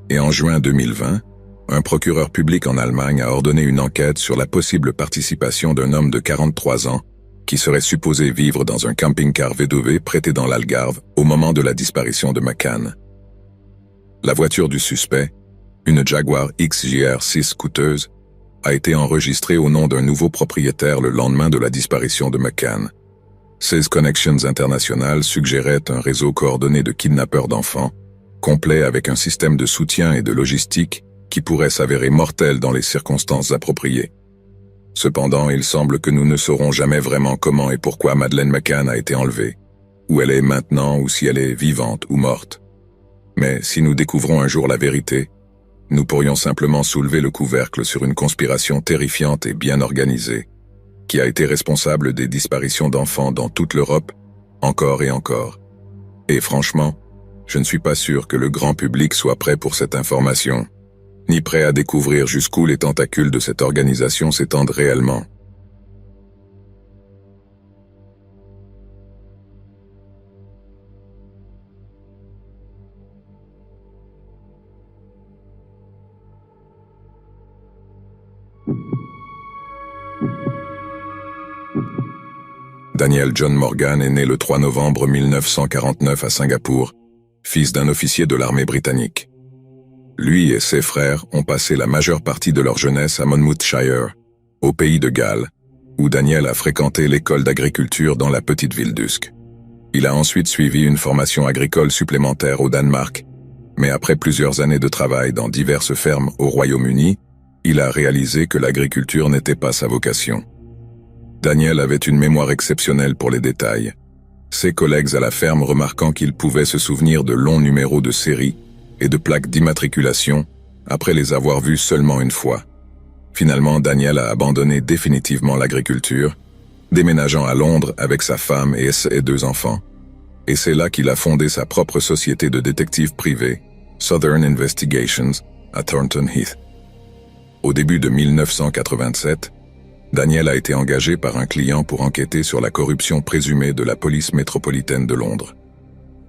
Et en juin 2020, un procureur public en Allemagne a ordonné une enquête sur la possible participation d'un homme de 43 ans qui serait supposé vivre dans un camping-car VW prêté dans l'Algarve au moment de la disparition de McCann. La voiture du suspect, une Jaguar XJR6 coûteuse, a été enregistrée au nom d'un nouveau propriétaire le lendemain de la disparition de McCann. 16 Connections International suggérait un réseau coordonné de kidnappeurs d'enfants, complet avec un système de soutien et de logistique qui pourrait s'avérer mortel dans les circonstances appropriées. Cependant, il semble que nous ne saurons jamais vraiment comment et pourquoi Madeleine McCann a été enlevée, où elle est maintenant ou si elle est vivante ou morte. Mais si nous découvrons un jour la vérité, nous pourrions simplement soulever le couvercle sur une conspiration terrifiante et bien organisée, qui a été responsable des disparitions d'enfants dans toute l'Europe, encore et encore. Et franchement, je ne suis pas sûr que le grand public soit prêt pour cette information, ni prêt à découvrir jusqu'où les tentacules de cette organisation s'étendent réellement. Daniel John Morgan est né le 3 novembre 1949 à Singapour, fils d'un officier de l'armée britannique. Lui et ses frères ont passé la majeure partie de leur jeunesse à Monmouthshire, au pays de Galles, où Daniel a fréquenté l'école d'agriculture dans la petite ville d'Usk. Il a ensuite suivi une formation agricole supplémentaire au Danemark, mais après plusieurs années de travail dans diverses fermes au Royaume-Uni, il a réalisé que l'agriculture n'était pas sa vocation. Daniel avait une mémoire exceptionnelle pour les détails, ses collègues à la ferme remarquant qu'il pouvait se souvenir de longs numéros de série et de plaques d'immatriculation après les avoir vus seulement une fois. Finalement, Daniel a abandonné définitivement l'agriculture, déménageant à Londres avec sa femme et ses 2 enfants. Et c'est là qu'il a fondé sa propre société de détectives privés, Southern Investigations, à Thornton Heath. Au début de 1987, Daniel a été engagé par un client pour enquêter sur la corruption présumée de la police métropolitaine de Londres.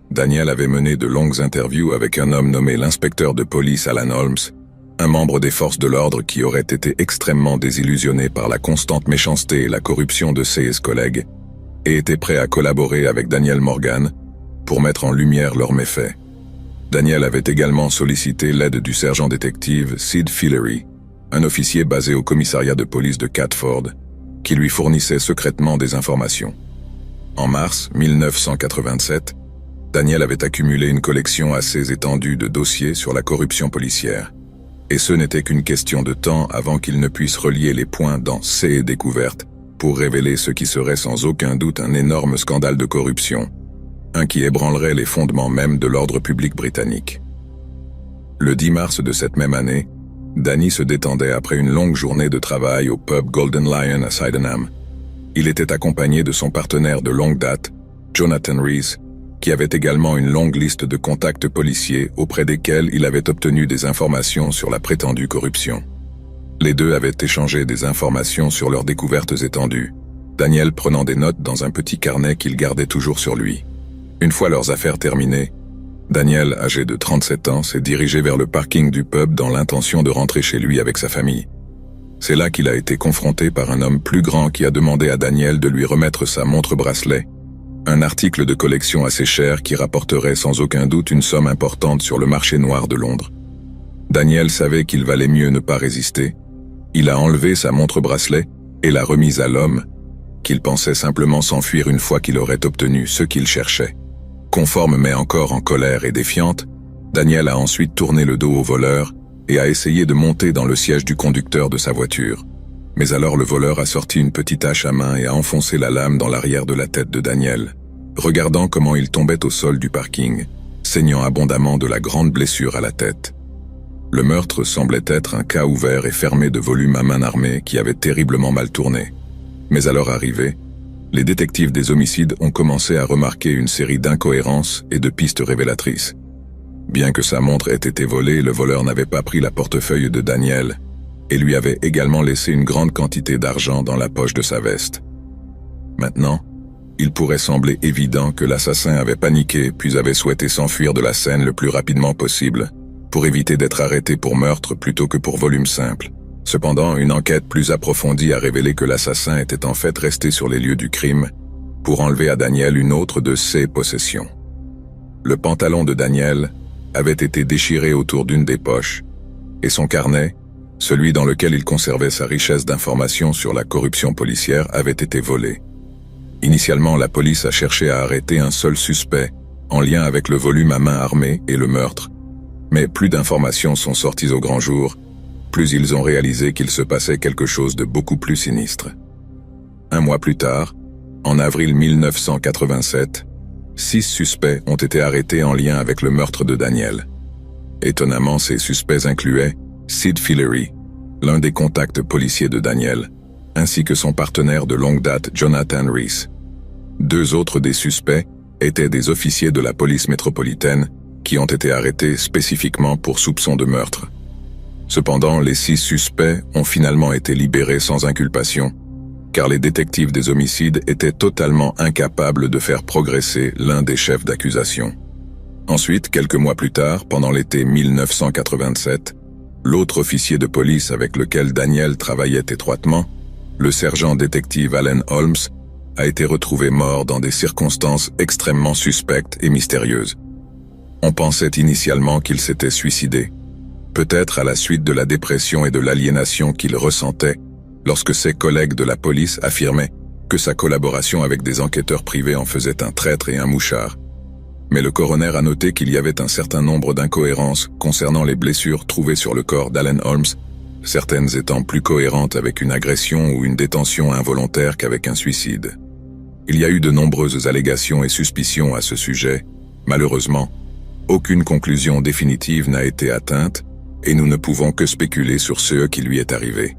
Daniel avait mené de longues interviews avec un homme nommé l'inspecteur de police Alan Holmes, un membre des forces de l'ordre qui aurait été extrêmement désillusionné par la constante méchanceté et la corruption de ses collègues, et était prêt à collaborer avec Daniel Morgan pour mettre en lumière leurs méfaits. Daniel avait également sollicité l'aide du sergent détective Sid Fillery, un officier basé au commissariat de police de Catford, qui lui fournissait secrètement des informations. En mars 1987, Daniel avait accumulé une collection assez étendue de dossiers sur la corruption policière, et ce n'était qu'une question de temps avant qu'il ne puisse relier les points dans ses découvertes pour révéler ce qui serait sans aucun doute un énorme scandale de corruption, un qui ébranlerait les fondements même de l'ordre public britannique. Le 10 mars de cette même année, Danny se détendait après une longue journée de travail au pub Golden Lion à Sydenham. Il était accompagné de son partenaire de longue date, Jonathan Rees, qui avait également une longue liste de contacts policiers auprès desquels il avait obtenu des informations sur la prétendue corruption. Les deux avaient échangé des informations sur leurs découvertes étendues, Daniel prenant des notes dans un petit carnet qu'il gardait toujours sur lui. Une fois leurs affaires terminées, Daniel, âgé de 37 ans, s'est dirigé vers le parking du pub dans l'intention de rentrer chez lui avec sa famille. C'est là qu'il a été confronté par un homme plus grand qui a demandé à Daniel de lui remettre sa montre-bracelet, un article de collection assez cher qui rapporterait sans aucun doute une somme importante sur le marché noir de Londres. Daniel savait qu'il valait mieux ne pas résister. Il a enlevé sa montre-bracelet et l'a remise à l'homme, qu'il pensait simplement s'enfuir une fois qu'il aurait obtenu ce qu'il cherchait. Conforme mais encore en colère et défiante, Daniel a ensuite tourné le dos au voleur et a essayé de monter dans le siège du conducteur de sa voiture. Mais alors le voleur a sorti une petite hache à main et a enfoncé la lame dans l'arrière de la tête de Daniel, regardant comment il tombait au sol du parking, saignant abondamment de la grande blessure à la tête. Le meurtre semblait être un cas ouvert et fermé de volume à main armée qui avait terriblement mal tourné. Mais à leur arrivée, les détectives des homicides ont commencé à remarquer une série d'incohérences et de pistes révélatrices. Bien que sa montre ait été volée, le voleur n'avait pas pris la portefeuille de Daniel et lui avait également laissé une grande quantité d'argent dans la poche de sa veste. Maintenant, il pourrait sembler évident que l'assassin avait paniqué puis avait souhaité s'enfuir de la scène le plus rapidement possible pour éviter d'être arrêté pour meurtre plutôt que pour volume simple. Cependant, une enquête plus approfondie a révélé que l'assassin était en fait resté sur les lieux du crime pour enlever à Daniel une autre de ses possessions. Le pantalon de Daniel avait été déchiré autour d'une des poches, et son carnet, celui dans lequel il conservait sa richesse d'informations sur la corruption policière, avait été volé. Initialement, la police a cherché à arrêter un seul suspect en lien avec le volume à main armée et le meurtre, Mais plus d'informations sont sorties au grand jour, plus ils ont réalisé qu'il se passait quelque chose de beaucoup plus sinistre. Un mois plus tard, en avril 1987, 6 suspects ont été arrêtés en lien avec le meurtre de Daniel. Étonnamment, ces suspects incluaient Sid Fillery, l'un des contacts policiers de Daniel, ainsi que son partenaire de longue date Jonathan Rees. 2 autres des suspects étaient des officiers de la police métropolitaine qui ont été arrêtés spécifiquement pour soupçon de meurtre. Cependant, les 6 suspects ont finalement été libérés sans inculpation, car les détectives des homicides étaient totalement incapables de faire progresser l'un des chefs d'accusation. Ensuite, quelques mois plus tard, pendant l'été 1987, l'autre officier de police avec lequel Daniel travaillait étroitement, le sergent détective Allen Holmes, a été retrouvé mort dans des circonstances extrêmement suspectes et mystérieuses. On pensait initialement qu'il s'était suicidé, peut-être à la suite de la dépression et de l'aliénation qu'il ressentait lorsque ses collègues de la police affirmaient que sa collaboration avec des enquêteurs privés en faisait un traître et un mouchard. Mais le coroner a noté qu'il y avait un certain nombre d'incohérences concernant les blessures trouvées sur le corps d'Allen Holmes, certaines étant plus cohérentes avec une agression ou une détention involontaire qu'avec un suicide. Il y a eu de nombreuses allégations et suspicions à ce sujet. Malheureusement, aucune conclusion définitive n'a été atteinte et nous ne pouvons que spéculer sur ce qui lui est arrivé.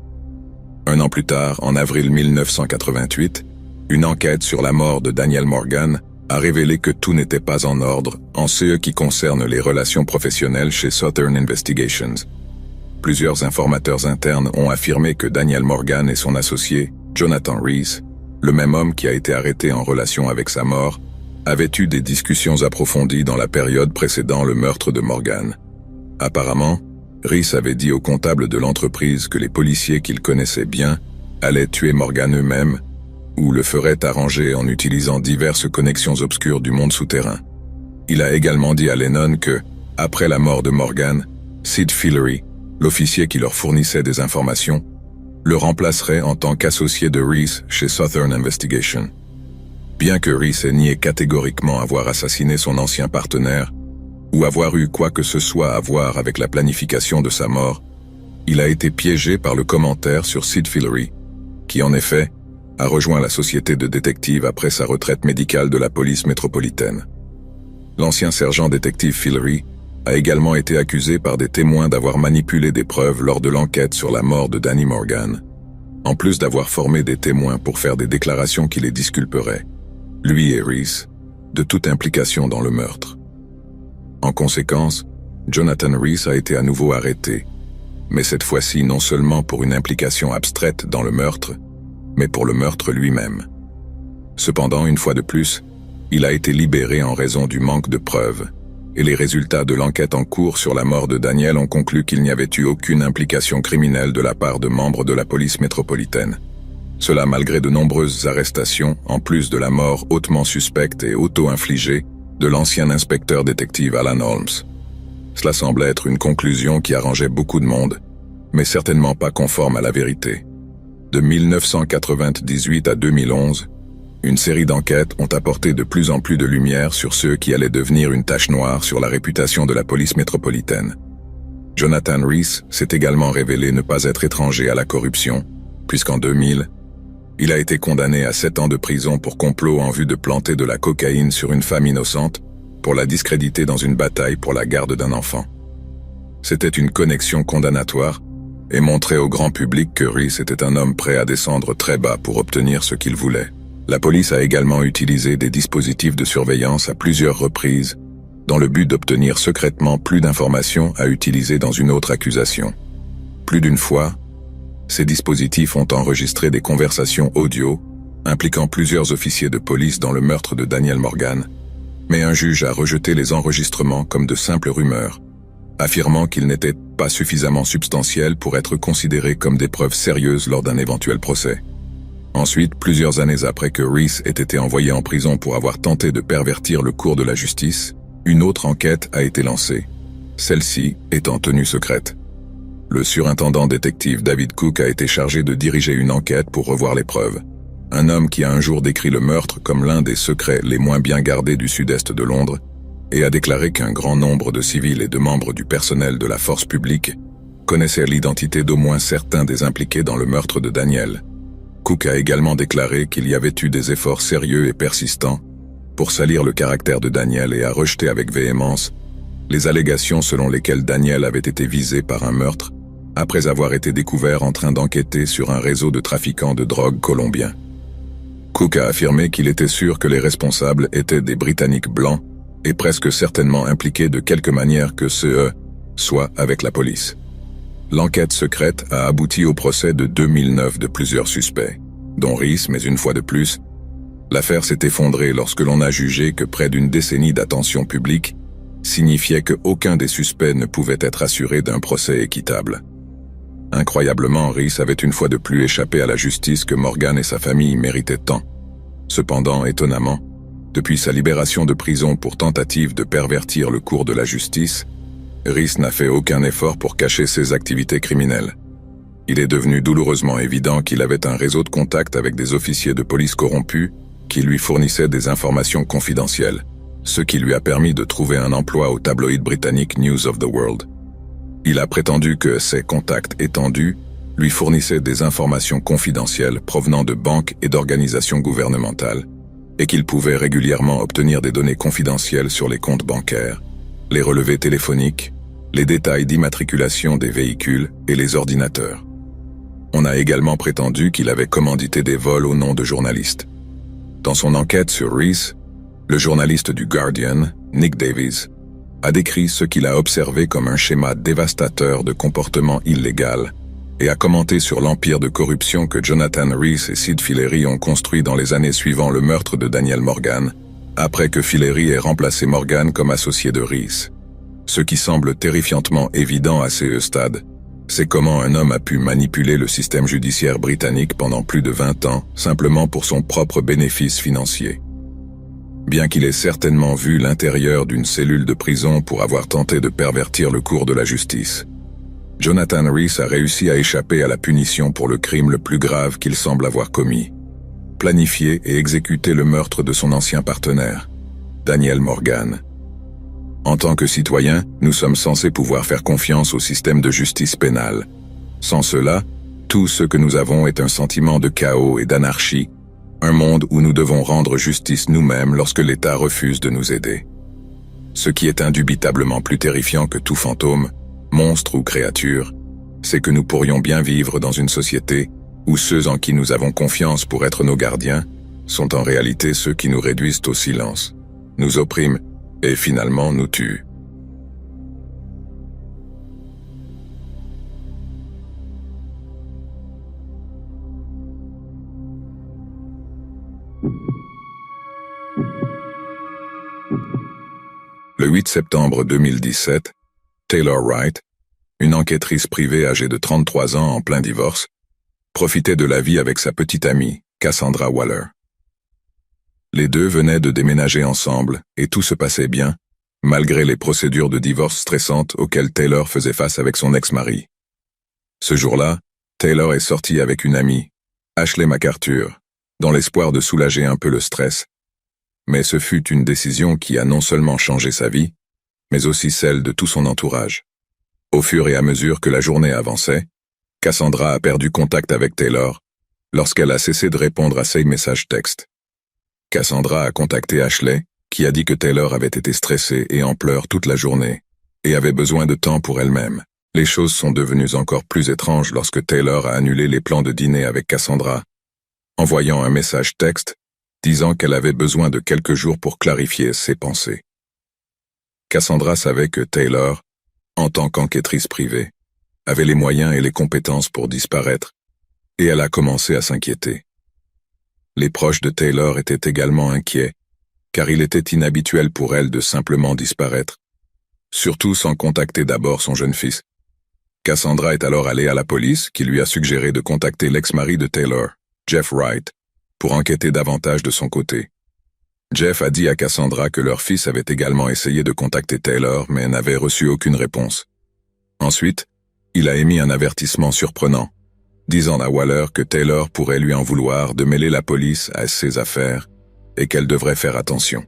1 an plus tard, en avril 1988, une enquête sur la mort de Daniel Morgan a révélé que tout n'était pas en ordre en ce qui concerne les relations professionnelles chez Southern Investigations. Plusieurs informateurs internes ont affirmé que Daniel Morgan et son associé, Jonathan Rees, le même homme qui a été arrêté en relation avec sa mort, avaient eu des discussions approfondies dans la période précédant le meurtre de Morgan. Apparemment, Rees avait dit au comptable de l'entreprise que les policiers qu'il connaissait bien allaient tuer Morgan eux-mêmes ou le feraient arranger en utilisant diverses connexions obscures du monde souterrain. Il a également dit à Lennon que, après la mort de Morgan, Sid Fillery, l'officier qui leur fournissait des informations, le remplacerait en tant qu'associé de Rees chez Southern Investigation. Bien que Rees ait nié catégoriquement avoir assassiné son ancien partenaire, ou avoir eu quoi que ce soit à voir avec la planification de sa mort, il a été piégé par le commentaire sur Sid Fillery, qui en effet a rejoint la société de détectives après sa retraite médicale de la police métropolitaine. L'ancien sergent détective Fillery a également été accusé par des témoins d'avoir manipulé des preuves lors de l'enquête sur la mort de Danny Morgan, en plus d'avoir formé des témoins pour faire des déclarations qui les disculperaient, lui et Rees, de toute implication dans le meurtre. En conséquence, Jonathan Rees a été à nouveau arrêté, mais cette fois-ci non seulement pour une implication abstraite dans le meurtre, mais pour le meurtre lui-même. Cependant, une fois de plus, il a été libéré en raison du manque de preuves, et les résultats de l'enquête en cours sur la mort de Daniel ont conclu qu'il n'y avait eu aucune implication criminelle de la part de membres de la police métropolitaine. Cela malgré de nombreuses arrestations, en plus de la mort hautement suspecte et auto-infligée de l'ancien inspecteur détective Allen Holmes. Cela semblait être une conclusion qui arrangeait beaucoup de monde, mais certainement pas conforme à la vérité. De 1998 à 2011, une série d'enquêtes ont apporté de plus en plus de lumière sur ce qui allait devenir une tache noire sur la réputation de la police métropolitaine. Jonathan Rees s'est également révélé ne pas être étranger à la corruption, puisqu'en 2000, il a été condamné à 7 ans de prison pour complot en vue de planter de la cocaïne sur une femme innocente pour la discréditer dans une bataille pour la garde d'un enfant. C'était une connexion condamnatoire et montrait au grand public que Rees était un homme prêt à descendre très bas pour obtenir ce qu'il voulait. La police a également utilisé des dispositifs de surveillance à plusieurs reprises dans le but d'obtenir secrètement plus d'informations à utiliser dans une autre accusation. Plus d'une fois, ces dispositifs ont enregistré des conversations audio impliquant plusieurs officiers de police dans le meurtre de Daniel Morgan, mais un juge a rejeté les enregistrements comme de simples rumeurs, affirmant qu'ils n'étaient pas suffisamment substantiels pour être considérés comme des preuves sérieuses lors d'un éventuel procès. Ensuite, plusieurs années après que Rees ait été envoyé en prison pour avoir tenté de pervertir le cours de la justice, une autre enquête a été lancée, celle-ci étant tenue secrète. Le surintendant détective David Cook a été chargé de diriger une enquête pour revoir les preuves. Un homme qui a un jour décrit le meurtre comme l'un des secrets les moins bien gardés du sud-est de Londres et a déclaré qu'un grand nombre de civils et de membres du personnel de la force publique connaissaient l'identité d'au moins certains des impliqués dans le meurtre de Daniel. Cook a également déclaré qu'il y avait eu des efforts sérieux et persistants pour salir le caractère de Daniel et a rejeté avec véhémence les allégations selon lesquelles Daniel avait été visé par un meurtre après avoir été découvert en train d'enquêter sur un réseau de trafiquants de drogue colombiens. Cook a affirmé qu'il était sûr que les responsables étaient des Britanniques blancs et presque certainement impliqués de quelque manière que ce soit avec la police. L'enquête secrète a abouti au procès de 2009 de plusieurs suspects, dont Reese, mais une fois de plus, l'affaire s'est effondrée lorsque l'on a jugé que près d'une décennie d'attention publique signifiait qu'aucun des suspects ne pouvait être assuré d'un procès équitable. Incroyablement, Reese avait une fois de plus échappé à la justice que Morgan et sa famille méritaient tant. Cependant, étonnamment, depuis sa libération de prison pour tentative de pervertir le cours de la justice, Reese n'a fait aucun effort pour cacher ses activités criminelles. Il est devenu douloureusement évident qu'il avait un réseau de contacts avec des officiers de police corrompus qui lui fournissaient des informations confidentielles, ce qui lui a permis de trouver un emploi au tabloïd britannique News of the World. Il a prétendu que ces contacts étendus lui fournissaient des informations confidentielles provenant de banques et d'organisations gouvernementales, et qu'il pouvait régulièrement obtenir des données confidentielles sur les comptes bancaires, les relevés téléphoniques, les détails d'immatriculation des véhicules et les ordinateurs. On a également prétendu qu'il avait commandité des vols au nom de journalistes. Dans son enquête sur Reese, le journaliste du Guardian, Nick Davies, a décrit ce qu'il a observé comme un schéma dévastateur de comportement illégal et a commenté sur l'empire de corruption que Jonathan Reese et Sid Fillery ont construit dans les années suivant le meurtre de Daniel Morgan, après que Fillery ait remplacé Morgan comme associé de Reese. Ce qui semble terrifiantement évident à ce stade, c'est comment un homme a pu manipuler le système judiciaire britannique pendant plus de 20 ans, simplement pour son propre bénéfice financier. Bien qu'il ait certainement vu l'intérieur d'une cellule de prison pour avoir tenté de pervertir le cours de la justice, Jonathan Reese a réussi à échapper à la punition pour le crime le plus grave qu'il semble avoir commis: planifier et exécuter le meurtre de son ancien partenaire, Daniel Morgan. En tant que citoyens, nous sommes censés pouvoir faire confiance au système de justice pénale. Sans cela, tout ce que nous avons est un sentiment de chaos et d'anarchie, un monde où nous devons rendre justice nous-mêmes lorsque l'État refuse de nous aider. Ce qui est indubitablement plus terrifiant que tout fantôme, monstre ou créature, c'est que nous pourrions bien vivre dans une société où ceux en qui nous avons confiance pour être nos gardiens sont en réalité ceux qui nous réduisent au silence, nous oppriment et finalement nous tuent. Le 8 septembre 2017, Taylor Wright, une enquêtrice privée âgée de 33 ans en plein divorce, profitait de la vie avec sa petite amie, Cassandra Waller. Les deux venaient de déménager ensemble et tout se passait bien, malgré les procédures de divorce stressantes auxquelles Taylor faisait face avec son ex-mari. Ce jour-là, Taylor est sortie avec une amie, Ashley MacArthur, dans l'espoir de soulager un peu le stress. Mais ce fut une décision qui a non seulement changé sa vie, mais aussi celle de tout son entourage. Au fur et à mesure que la journée avançait, Cassandra a perdu contact avec Taylor lorsqu'elle a cessé de répondre à ses messages textes. Cassandra a contacté Ashley, qui a dit que Taylor avait été stressée et en pleurs toute la journée, et avait besoin de temps pour elle-même. Les choses sont devenues encore plus étranges lorsque Taylor a annulé les plans de dîner avec Cassandra, envoyant un message texte disant qu'elle avait besoin de quelques jours pour clarifier ses pensées. Cassandra savait que Taylor, en tant qu'enquêtrice privée, avait les moyens et les compétences pour disparaître, et elle a commencé à s'inquiéter. Les proches de Taylor étaient également inquiets, car il était inhabituel pour elle de simplement disparaître, surtout sans contacter d'abord son jeune fils. Cassandra est alors allée à la police, qui lui a suggéré de contacter l'ex-mari de Taylor, Jeff Wright, pour enquêter davantage de son côté. Jeff a dit à Cassandra que leur fils avait également essayé de contacter Taylor, mais n'avait reçu aucune réponse. Ensuite, il a émis un avertissement surprenant, disant à Waller que Taylor pourrait lui en vouloir de mêler la police à ses affaires et qu'elle devrait faire attention.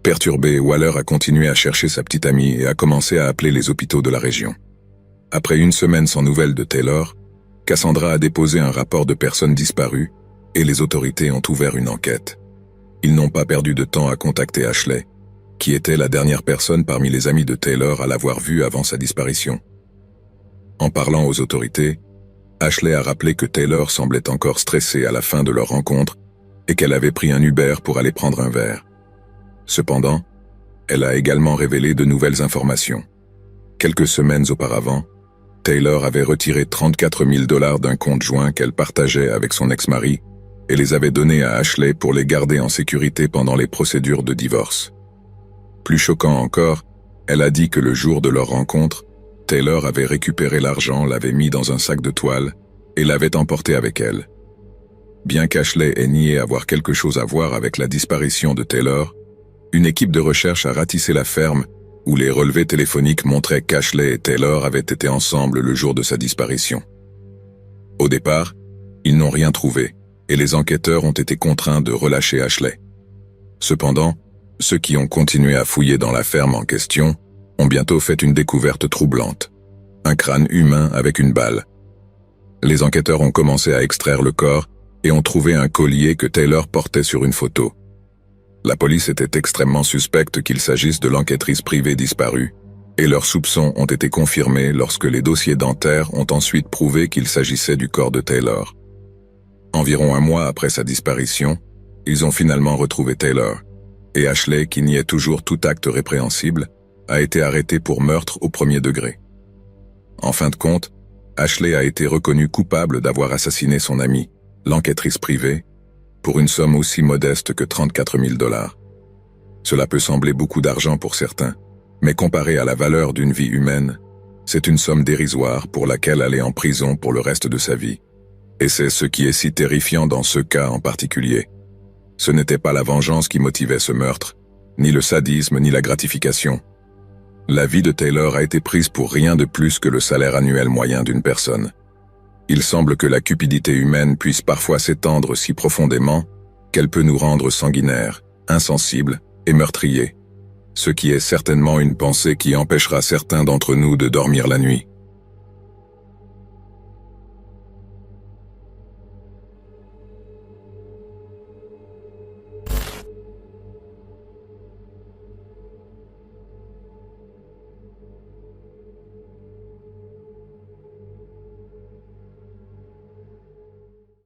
Perturbé, Waller a continué à chercher sa petite amie et a commencé à appeler les hôpitaux de la région. Après une semaine sans nouvelles de Taylor, Cassandra a déposé un rapport de personnes disparues et les autorités ont ouvert une enquête. Ils n'ont pas perdu de temps à contacter Ashley, qui était la dernière personne parmi les amis de Taylor à l'avoir vue avant sa disparition. En parlant aux autorités, Ashley a rappelé que Taylor semblait encore stressée à la fin de leur rencontre et qu'elle avait pris un Uber pour aller prendre un verre. Cependant, elle a également révélé de nouvelles informations. Quelques semaines auparavant, Taylor avait retiré 34 000 $ d'un compte joint qu'elle partageait avec son ex-mari et les avait donnés à Ashley pour les garder en sécurité pendant les procédures de divorce. Plus choquant encore, elle a dit que le jour de leur rencontre, Taylor avait récupéré l'argent, l'avait mis dans un sac de toile et l'avait emporté avec elle. Bien qu'Ashley ait nié avoir quelque chose à voir avec la disparition de Taylor, une équipe de recherche a ratissé la ferme où les relevés téléphoniques montraient qu'Ashley et Taylor avaient été ensemble le jour de sa disparition. Au départ, ils n'ont rien trouvé et les enquêteurs ont été contraints de relâcher Ashley. Cependant, ceux qui ont continué à fouiller dans la ferme en question ont bientôt fait une découverte troublante. Un crâne humain avec une balle. Les enquêteurs ont commencé à extraire le corps et ont trouvé un collier que Taylor portait sur une photo. La police était extrêmement suspecte qu'il s'agisse de l'enquêtrice privée disparue, et leurs soupçons ont été confirmés lorsque les dossiers dentaires ont ensuite prouvé qu'il s'agissait du corps de Taylor. Environ un mois après sa disparition, ils ont finalement retrouvé Taylor, et Ashley, qui niait toujours tout acte répréhensible, a été arrêtée pour meurtre au premier degré. En fin de compte, Ashley a été reconnue coupable d'avoir assassiné son amie, l'enquêtrice privée, pour une somme aussi modeste que 34 000 $. Cela peut sembler beaucoup d'argent pour certains, mais comparé à la valeur d'une vie humaine, c'est une somme dérisoire pour laquelle aller en prison pour le reste de sa vie. Et c'est ce qui est si terrifiant dans ce cas en particulier. Ce n'était pas la vengeance qui motivait ce meurtre, ni le sadisme ni la gratification. La vie de Taylor a été prise pour rien de plus que le salaire annuel moyen d'une personne. Il semble que la cupidité humaine puisse parfois s'étendre si profondément qu'elle peut nous rendre sanguinaires, insensibles et meurtriers, ce qui est certainement une pensée qui empêchera certains d'entre nous de dormir la nuit.